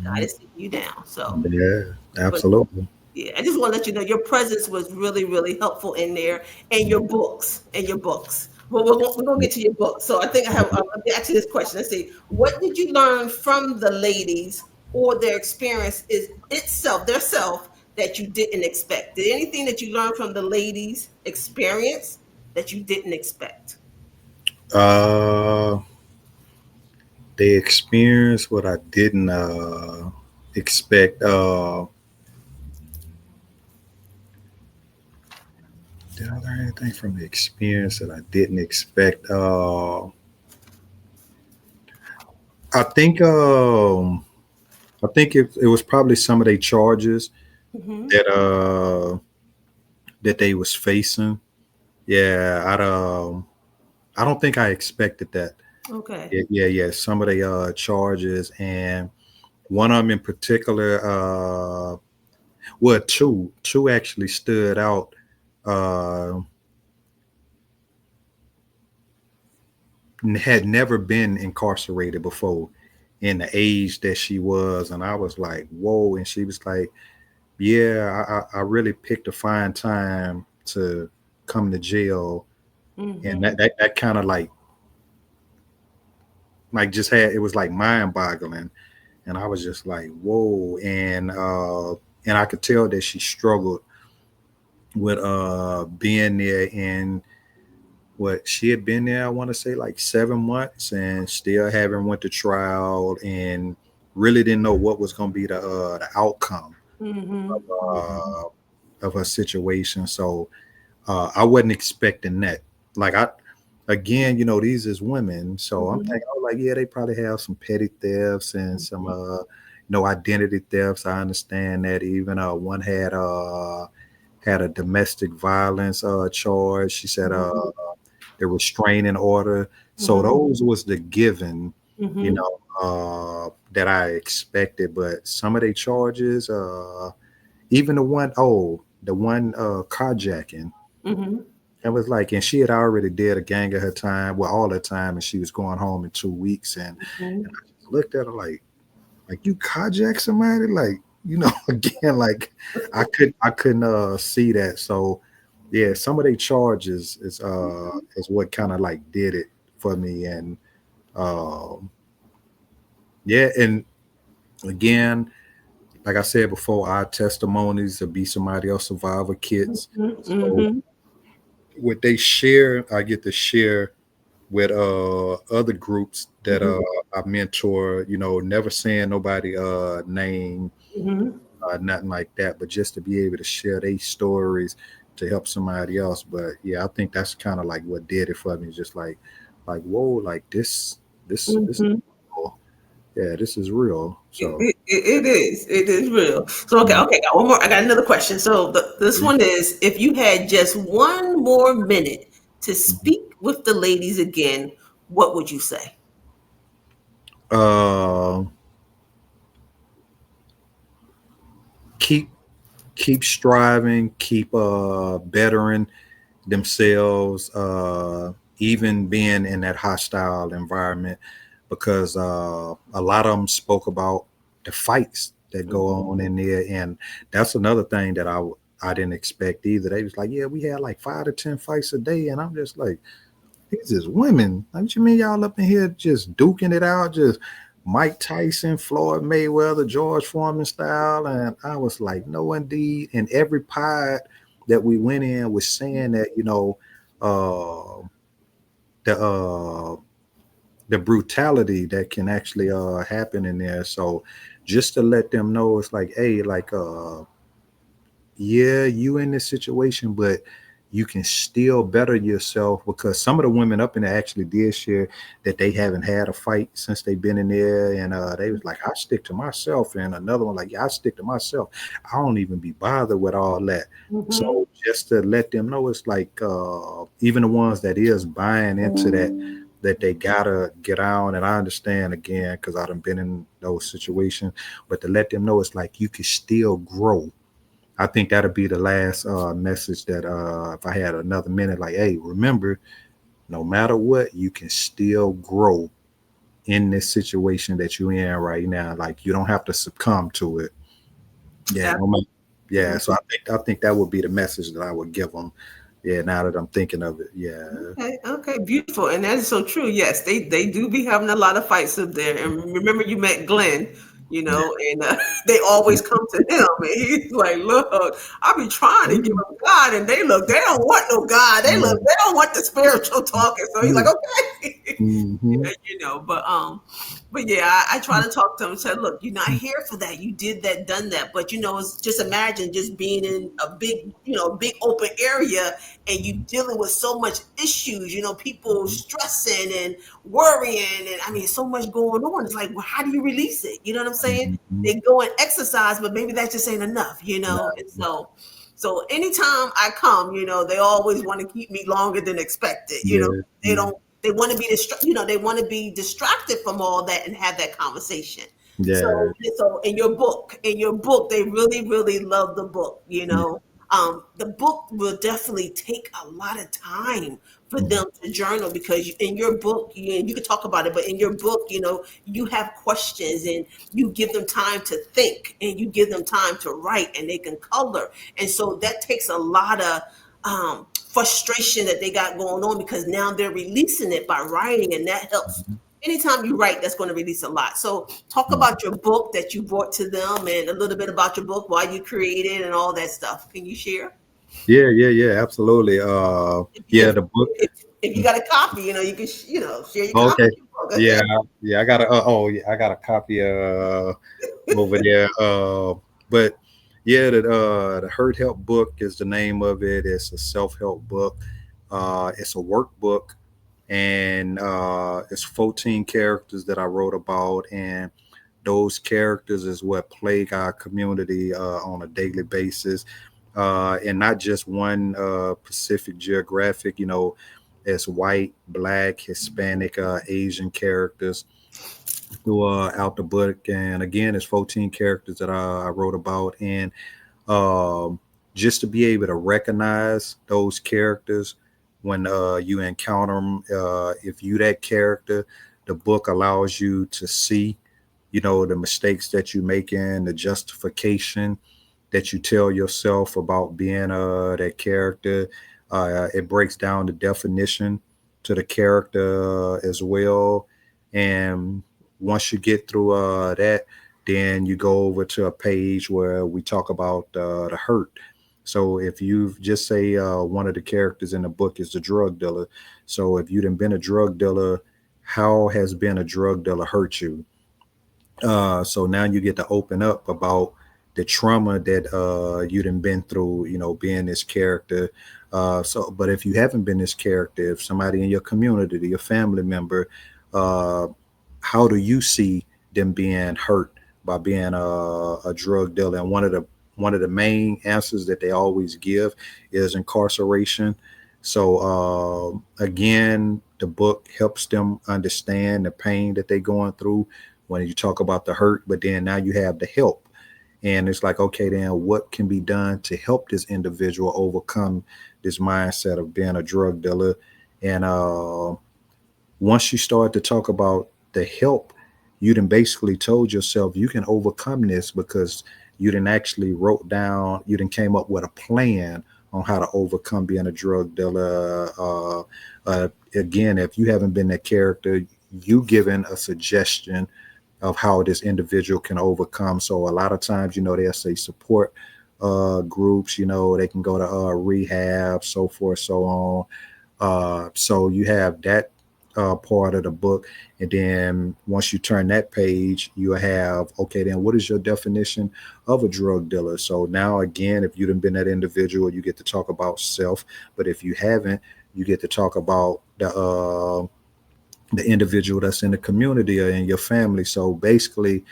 [SPEAKER 1] God
[SPEAKER 2] Mhm.
[SPEAKER 1] is sitting you down. So,
[SPEAKER 2] Yeah,
[SPEAKER 1] but
[SPEAKER 2] absolutely.
[SPEAKER 1] yeah, I just want to let you know your presence was really, really helpful in there, and your books, and your books. Well, we're gonna get to your books. So I think I have. Let me ask you this question. Let's see. What did you learn from the ladies or their experience is itself, their self, that you didn't expect? Did anything that you learned from the ladies' experience that you didn't expect?
[SPEAKER 2] Uh, they experienced what I didn't expect. Did I learn anything from the experience that I didn't expect? I think I think it was probably some of their charges
[SPEAKER 1] Mm-hmm.
[SPEAKER 2] that that they was facing. Yeah, I don't think I expected that.
[SPEAKER 1] Okay.
[SPEAKER 2] Yeah, yeah, yeah. Some of the charges, and one of them in particular, well, two actually stood out. Uh, had never been incarcerated before in the age that she was, and I was like, whoa. And she was like, yeah, I really picked a fine time to come to jail, and
[SPEAKER 1] Mm-hmm.
[SPEAKER 2] that kind of like just had, it was like mind boggling, and I was just like, whoa. And I could tell that she struggled with being there. And what she had been there, I want to say like 7 months, and still haven't went to trial, and really didn't know what was going to be the outcome
[SPEAKER 1] Mm-hmm. Mm-hmm.
[SPEAKER 2] uh, of her situation. So I wasn't expecting that. Like I, again, these is women, so I'm
[SPEAKER 1] Mm-hmm.
[SPEAKER 2] thinking, oh, like yeah, they probably have some petty thefts and some no identity thefts. I understand that. Even one had a domestic violence charge. She said
[SPEAKER 1] Mm-hmm.
[SPEAKER 2] the restraining order. So
[SPEAKER 1] Mm-hmm.
[SPEAKER 2] those was the given,
[SPEAKER 1] Mm-hmm.
[SPEAKER 2] that I expected. But some of the charges, even the one carjacking.
[SPEAKER 1] Mm-hmm.
[SPEAKER 2] It was like, and she had already did a gang of her time, well, all her time, and she was going home in 2 weeks. And I just looked at her like you carjack somebody, like, again, like I couldn't see that. So yeah, some of the charges is what kind of like did it for me. And um yeah, and again, like I said before, our testimonies to be somebody else survivor kits. So
[SPEAKER 1] Mm-hmm.
[SPEAKER 2] what they share, I get to share with other groups that
[SPEAKER 1] Mm-hmm.
[SPEAKER 2] I mentor, never saying nobody name,
[SPEAKER 1] Mm-hmm.
[SPEAKER 2] nothing like that, but just to be able to share their stories to help somebody else. But yeah, I think that's kind of like what did it for me. Just like whoa, like this,
[SPEAKER 1] Mm-hmm.
[SPEAKER 2] yeah, this is real. So
[SPEAKER 1] It is. It is real. So okay,
[SPEAKER 2] mm,
[SPEAKER 1] okay. Got one more. I got another question. So this
[SPEAKER 2] mhm.
[SPEAKER 1] one is: if you had just one more minute to
[SPEAKER 2] Mhm.
[SPEAKER 1] speak with the ladies again, what would you say?
[SPEAKER 2] uh, keep keep striving, keep bettering themselves, even being in that hostile environment, because a lot of them spoke about the fights that go
[SPEAKER 1] Mm-hmm.
[SPEAKER 2] on in there. And that's another thing that I didn't expect either. They was like, yeah, we had like 5 to 10 fights a day. And I'm just like, these is women. Like, what you mean y'all up in here just duking it out, just Mike Tyson, Floyd Mayweather, George Foreman style? And I was like, no, indeed. And every pod that we went in was saying that, uh, the the brutality that can actually happen in there. So just to let them know, it's like, hey, like yeah, you in this situation, but you can still better yourself, because some of the women up in there actually did share that they haven't had a fight since they've been in there, and they was like, I stick to myself, and another one like, yeah, I stick to myself. I don't even be bothered with all that.
[SPEAKER 1] Mm-hmm.
[SPEAKER 2] So just to let them know, it's like even the ones that is buying into that they gotta get on. And I understand, again, because I done been in those situations, but to let them know, it's like you can still grow. I think that'll be the last message, that if I had another minute, like, hey, remember, no matter what, you can still grow in this situation that you're in right now. Like, you don't have to succumb to it. Yeah, no matter. Yeah, so I think that would be the message that I would give them. Yeah, now that I'm thinking of it. Yeah.
[SPEAKER 1] Okay, okay, beautiful, and that is so true. Yes, they do be having a lot of fights up there. And remember, you met Glenn,
[SPEAKER 2] Yeah.
[SPEAKER 1] and they always come to him, and he's like, "Look, I be trying to give them God, and they don't want no God. They don't want the spiritual talking." So he's like,
[SPEAKER 2] Yeah.
[SPEAKER 1] "Okay."
[SPEAKER 2] Mm-hmm.
[SPEAKER 1] Yeah, but yeah, I try to talk to him and say, look, you're not here for that. You did that, done that. But it's just imagine just being in a big, big open area, and you dealing with so much issues, people stressing and worrying, and I mean so much going on. It's like, well, how do you release it? You know what I'm saying?
[SPEAKER 2] Mm-hmm.
[SPEAKER 1] They go and exercise, but maybe that just ain't enough. And so anytime I come, they always want to keep me longer than expected.
[SPEAKER 2] Yeah.
[SPEAKER 1] They don't they want to be they want to be distracted from all that and have that conversation. So
[SPEAKER 2] Yeah.
[SPEAKER 1] in your book, they really, really love the book.
[SPEAKER 2] Yeah.
[SPEAKER 1] The book will definitely take a lot of time for
[SPEAKER 2] Mhm.
[SPEAKER 1] them to journal, because in your book, you can talk about it, but in your book, you have questions, and you give them time to think, and you give them time to write, and they can color. And so that takes a lot of frustration that they got going on, because now they're releasing it by writing, and that helps. Anytime you write, that's going to release a lot. So talk
[SPEAKER 2] Mhm.
[SPEAKER 1] about your book that you brought to them, and a little bit about your book, why you created, and all that stuff. Can you share?
[SPEAKER 2] Yeah, yeah, yeah, absolutely. Yeah,
[SPEAKER 1] If
[SPEAKER 2] the book.
[SPEAKER 1] if you got a copy, you can share your copy
[SPEAKER 2] Okay.
[SPEAKER 1] of your book.
[SPEAKER 2] Yeah, yeah. I got a. Oh, yeah, I got a copy over there. But yeah, the Hurt Help book is the name of it. It's a self help book. It's a workbook, and it's 14 characters that I wrote about, and those characters is what plague our community on a daily basis, and not just one Pacific geographic. It's white, black, Hispanic, Asian characters throughout the book. And again, it's 14 characters that I wrote about. And um, just to be able to recognize those characters when you encounter them, if you that character, the book allows you to see, the mistakes that you make, in the justification that you tell yourself about being that character. It breaks down the definition to the character as well. And once you get through that, then you go over to a page where we talk about the hurt. So if you just say one of the characters in the book is the drug dealer. So if you've been a drug dealer, how has being a drug dealer hurt you? So now you get to open up about the trauma that you done been through, being this character. But if you haven't been this character, if somebody in your community, your family member, uh, how do you see them being hurt by being a drug dealer? And one of the main answers that they always give is incarceration. So again, the book helps them understand the pain that they're going through when you talk about the hurt, but then now you have the help. And it's like, okay, then what can be done to help this individual overcome this mindset of being a drug dealer? And once you start to talk about the help, you then basically told yourself you can overcome this, because you didn't actually wrote down, you didn't came up with a plan on how to overcome being a drug dealer. Again, if you haven't been that character, you given a suggestion of how this individual can overcome. So a lot of times, they'll say support groups, they can go to rehab, so forth, so on. So you have that part of the book. And then once you turn that page, you have, okay, then what is your definition of a drug dealer? So now again, if you done been that individual, you get to talk about self. But if you haven't, you get to talk about the individual that's in the community or in your family. So basically,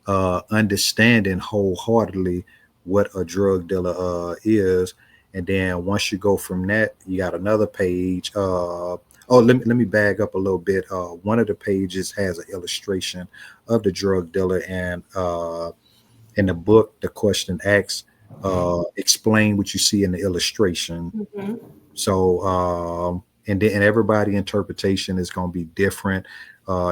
[SPEAKER 2] understanding wholeheartedly what a drug dealer is. And then once you go from that, you got another page. Let me back up a little bit. One of the pages has an illustration of the drug dealer, and in the book, the question asks, explain what you see in the illustration.
[SPEAKER 1] Mhm.
[SPEAKER 2] So, and then and everybody interpretation is going to be different.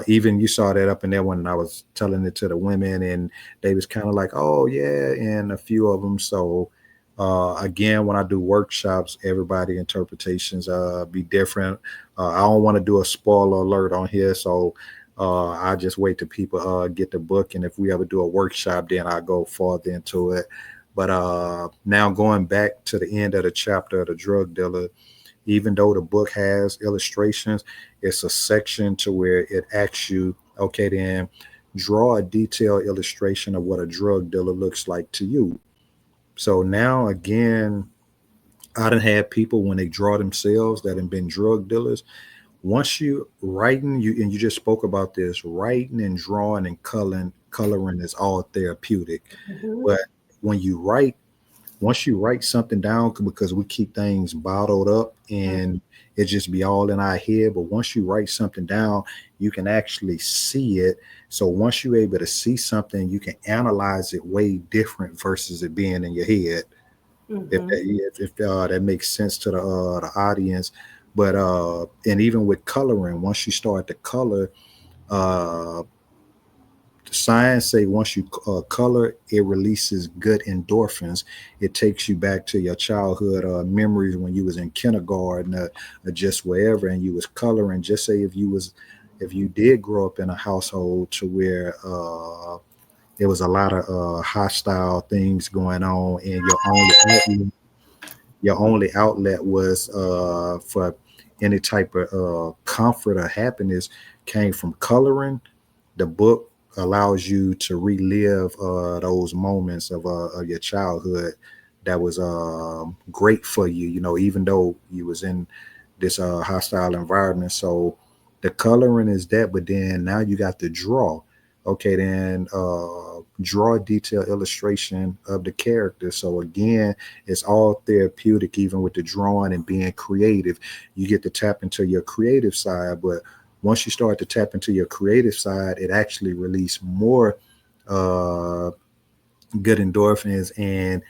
[SPEAKER 2] Even you saw that up in there when I was telling it to the women, and they was kind of like, "Oh yeah," and a few of them. So, again, when I do workshops, everybody interpretations be different. I don't want to do a spoiler alert on here, so I just wait till people get the book, and if we ever do a workshop, then I go farther into it. But now going back to the end of the chapter of the drug dealer, even though the book has illustrations, it's a section to where it asks you, okay, then draw a detailed illustration of what a drug dealer looks like to you. So now again, I done had people when they draw themselves that have been drug dealers. Once you writing, you and you just spoke about this, writing and drawing and coloring is all therapeutic.
[SPEAKER 1] Mhm.
[SPEAKER 2] But when you write, once you write something down, because we keep things bottled up and it just be all in our head, but once you write something down, you can actually see it. So once you're able to see something, you can analyze it way different versus it being in your head. If
[SPEAKER 1] Mhm.
[SPEAKER 2] if that makes sense to the audience. But and even with coloring, once you start to color, uh science say once you color, it releases good endorphins. It takes you back to your childhood memories when you was in kindergarten, or just wherever, and you was coloring. Just say if you did grow up in a household to where there was a lot of hostile things going on, and your only outlet was for any type of comfort or happiness came from coloring. The book allows you to relive those moments of your childhood that was great for you, even though you was in this hostile environment. So the coloring is that, but then now you got to draw. Okay, then draw a detailed illustration of the character. So again, it's all therapeutic, even with the drawing and being creative. You get to tap into your creative side, but once you start to tap into your creative side, it actually release more uh, good endorphins. And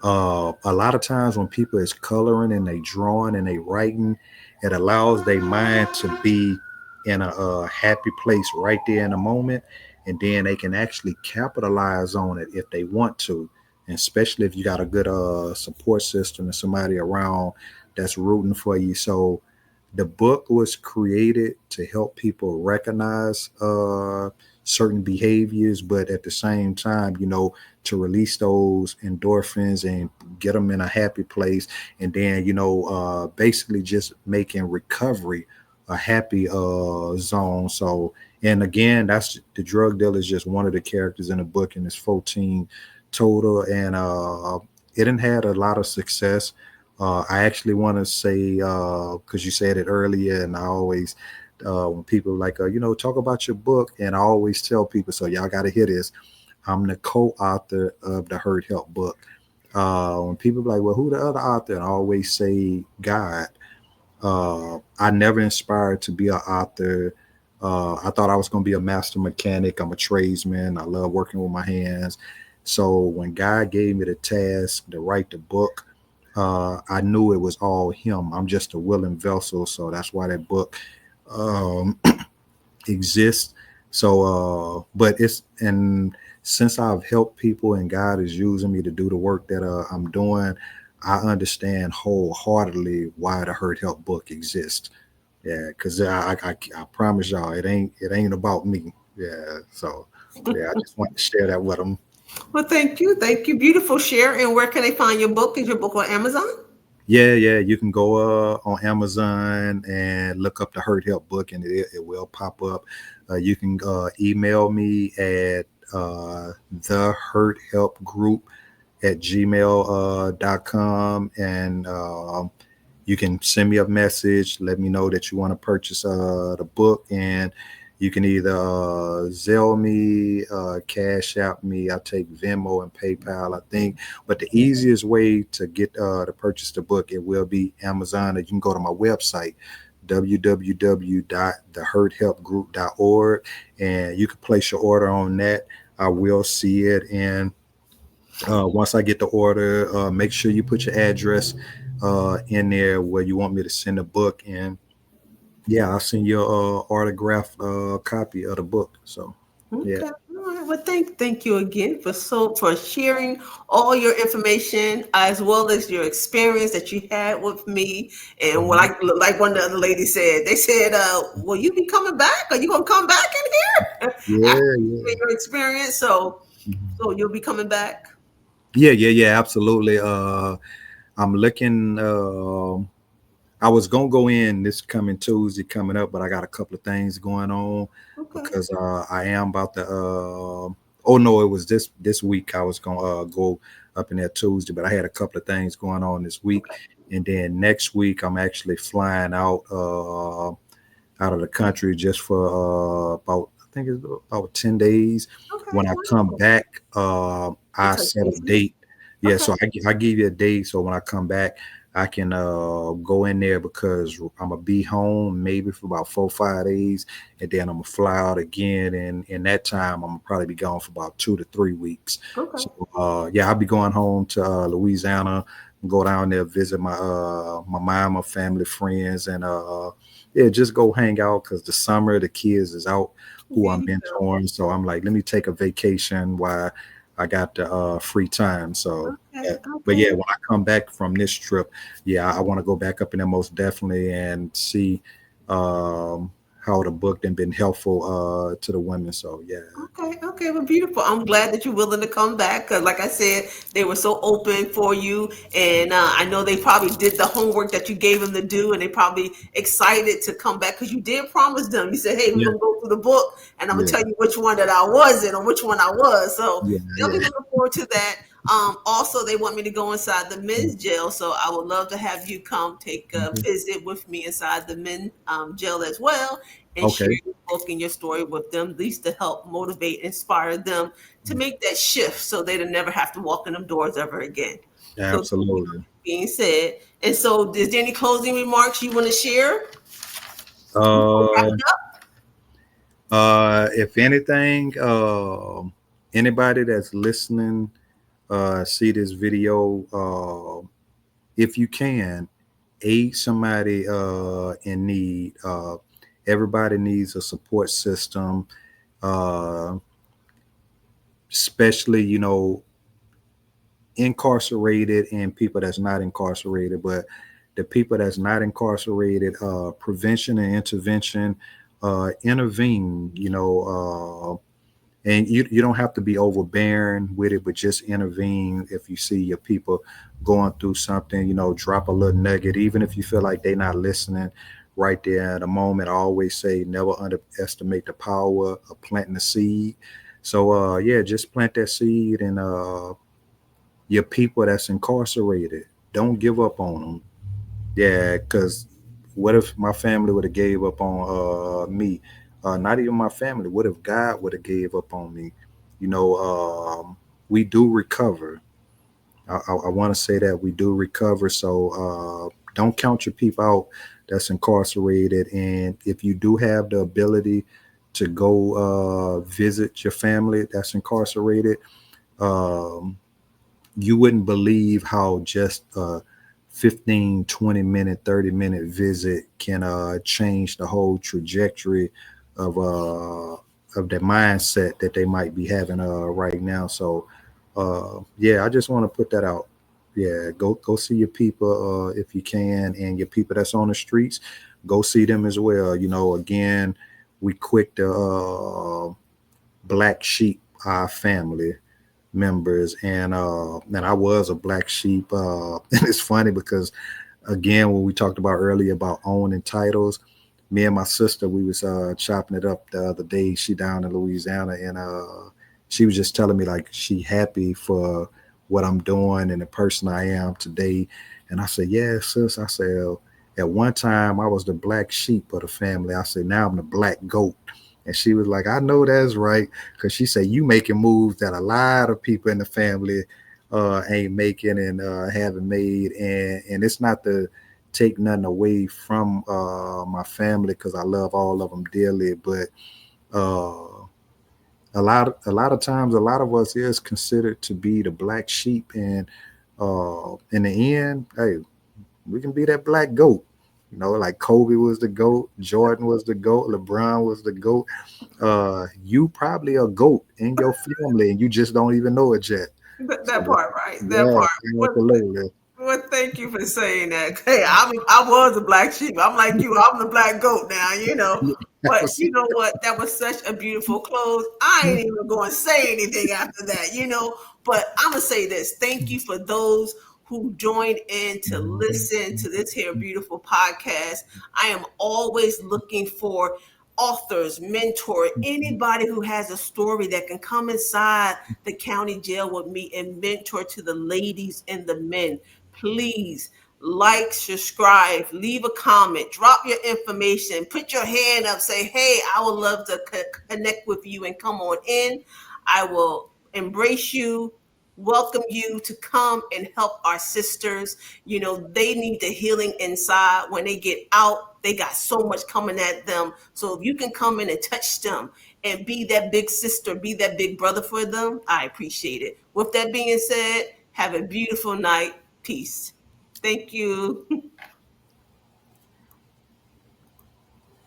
[SPEAKER 2] a lot of times when people is coloring and they drawing and they writing, it allows their mind to be in a happy place right there in the moment, and then they can actually capitalize on it if they want to, and especially if you got a good support system and somebody around that's rooting for you. So the book was created to help people recognize certain behaviors, but at the same time, to release those endorphins and get them in a happy place. And then, basically just making recovery a happy zone. So, and again, that's the drug dealer is just one of the characters in the book, and it's 14 total. And it didn't had a lot of success. I actually want to say, because you said it earlier, and I always, when people like, talk about your book, and I always tell people, so y'all got to hear this. I'm the co-author of the Hurt Help book. When people be like, well, who the other author? And I always say God. I never inspired to be an author. I thought I was going to be a master mechanic. I'm a tradesman. I love working with my hands. So when God gave me the task to write the book, I knew it was all Him. I'm just a willing vessel. So that's why that book um, exists. So, but it's, and since I've helped people and God is using me to do the work that I'm doing, I understand wholeheartedly why the Hurt Help book exists. Yeah, because I promise y'all, it ain't about me. Yeah, so yeah, I just want to share that with them.
[SPEAKER 1] Well, thank you. Thank you. Beautiful share. And where can they find your book? Is your book on Amazon?
[SPEAKER 2] Yeah. You can go on Amazon and look up the Hurt Help book, and it will pop up. You can email me at the Hurt Help Group at gmail.com, and you can send me a message, let me know that you want to purchase the book, and you can either Zelle me, Cash App me. I take Venmo and PayPal, I think. But the easiest way to get to purchase the book, it will be Amazon. Or you can go to my website, www.thehurthelpgroup.org, and you can place your order on that. I will see it, and once I get the order, make sure you put your address in there where you want me to send the book, and yeah, I'll send you a autographed copy of the book. So, yeah.
[SPEAKER 1] Okay. All right. Well, thank you again for sharing all your information as well as your experience that you had with me. And what
[SPEAKER 2] Mhm.
[SPEAKER 1] like one of the other ladies said, they said, "Will you be coming back? Are you gonna come back in here after
[SPEAKER 2] Yeah, yeah.
[SPEAKER 1] your experience?" So
[SPEAKER 2] Mhm.
[SPEAKER 1] so you'll be coming back.
[SPEAKER 2] Yeah, absolutely. I'm looking. I was gonna go in this coming Tuesday coming up, but I got a couple of things going on
[SPEAKER 1] Okay.
[SPEAKER 2] because I am about to. Oh no, it was this week. I was gonna go up in there Tuesday, but I had a couple of things going on this week,
[SPEAKER 1] Okay.
[SPEAKER 2] and then next week I'm actually flying out of the country just for about, I think it's about 10 days.
[SPEAKER 1] Okay.
[SPEAKER 2] When I come
[SPEAKER 1] Wonderful.
[SPEAKER 2] back,
[SPEAKER 1] You
[SPEAKER 2] I
[SPEAKER 1] touch
[SPEAKER 2] set a
[SPEAKER 1] base again.
[SPEAKER 2] date. Yeah,
[SPEAKER 1] Okay.
[SPEAKER 2] so I give you a date. So when I come back, I can go in there because I'm gonna be home maybe for about 4 or 5 days, and then I'm gonna fly out again. And in that time, I'm gonna probably be gone for about 2 to 3 weeks.
[SPEAKER 1] Okay.
[SPEAKER 2] So yeah, I'll be going home to Louisiana, go down there visit my mom, my family, friends, and yeah, just go hang out because the summer the kids is out who
[SPEAKER 1] There
[SPEAKER 2] I'm
[SPEAKER 1] you go.
[SPEAKER 2] mentoring. So I'm like, let me take a vacation while I got the free time. So
[SPEAKER 1] Okay.
[SPEAKER 2] yeah. But
[SPEAKER 1] Okay.
[SPEAKER 2] yeah, when I come back from this trip, yeah, I want to go back up in there most definitely and see um, how the book then been helpful to the women. So yeah.
[SPEAKER 1] Okay, okay, well, beautiful. I'm glad that you're willing to come back because, like I said, they were so open for you, and I know they probably did the homework that you gave them to do, and they probably excited to come back because you did promise them. You said, "Hey, we're
[SPEAKER 2] Yeah,
[SPEAKER 1] gonna go through the book, and I'm gonna
[SPEAKER 2] yeah,
[SPEAKER 1] tell you which one that I was in or which one I was." So
[SPEAKER 2] yeah,
[SPEAKER 1] they'll be
[SPEAKER 2] yeah.
[SPEAKER 1] looking forward to that. Also, they want me to go inside the men's jail, so I would love to have you come take a
[SPEAKER 2] Okay.
[SPEAKER 1] visit with me inside the men jail as well and share
[SPEAKER 2] Okay.
[SPEAKER 1] your book and your story with them, at least to help motivate, inspire them to make that shift so they don't never have to walk in them doors ever again. So,
[SPEAKER 2] Absolutely.
[SPEAKER 1] being said, and so, is there any closing remarks you want to share before
[SPEAKER 2] Uh,
[SPEAKER 1] wrapping up?
[SPEAKER 2] if anything, anybody that's listening, see this video, if you can, aid somebody in need. Everybody needs a support system, uh, especially, incarcerated and people that's not incarcerated. But the people that's not incarcerated, prevention and intervention, intervene, and you don't have to be overbearing with it, but just intervene if you see your people going through something. Drop a little nugget, even if you feel like they're not listening right there at the moment. I always say never underestimate the power of planting a seed. So yeah, just plant that seed, and your people that's incarcerated, don't give up on them. Yeah, because what if my family would have gave up on me? Not even my family. What if God would have gave up on me? You know, we do recover. I want to say that we do recover. So don't count your people out that's incarcerated. And if you do have the ability to go visit your family that's incarcerated, um, you wouldn't believe how just 15, 20 minute, 30-minute visit can change the whole trajectory of their mindset that they might be having right now. So yeah, I just want to put that out. Yeah, go see your people if you can, and your people that's on the streets, go see them as well. Again, we quick to black sheep our family. members, and I was a black sheep. And it's funny because again, when we talked about earlier about owning titles, me and my sister, we was chopping it up the other day. She down in Louisiana, and she was just telling me like she happy for what I'm doing and the person I am today. And I said, yeah, sis. I said, at one time I was the black sheep of the family. I said, now I'm the black goat. And she was like, I know that's right. Because she said, you making moves that a lot of people in the family ain't making and haven't made. And it's not to take nothing away from my family because I love all of them dearly. But uh, a lot of times, a lot of us is considered to be the black sheep. And in the end, hey, we can be that black goat. You know, like Kobe was the GOAT, Jordan was the GOAT, LeBron was the GOAT. You probably a GOAT in your family and you just don't even know it yet.
[SPEAKER 1] That
[SPEAKER 2] So,
[SPEAKER 1] part, right? That
[SPEAKER 2] yeah,
[SPEAKER 1] part. What
[SPEAKER 2] absolutely.
[SPEAKER 1] Well, thank you for saying that. Hey, I was a black sheep. I'm like you. I'm the black goat now, you know. But you know what? That was such a beautiful close. I ain't even going to say anything after that, you know. But I'm going to say this. Thank you for those who joined in to listen to this here beautiful podcast. I am always looking for authors, mentor, anybody who has a story that can come inside the county jail with me and mentor to the ladies and the men. Please like, subscribe, leave a comment, drop your information, put your hand up, say, hey, I would love to connect with you and come on in. I will embrace you, welcome you to come and help our sisters. You know, they need the healing inside. When they get out, they got so much coming at them. So if you can come in and touch them and be that big sister, be that big brother for them, I appreciate it. With that being said, have a beautiful night. Peace. Thank you.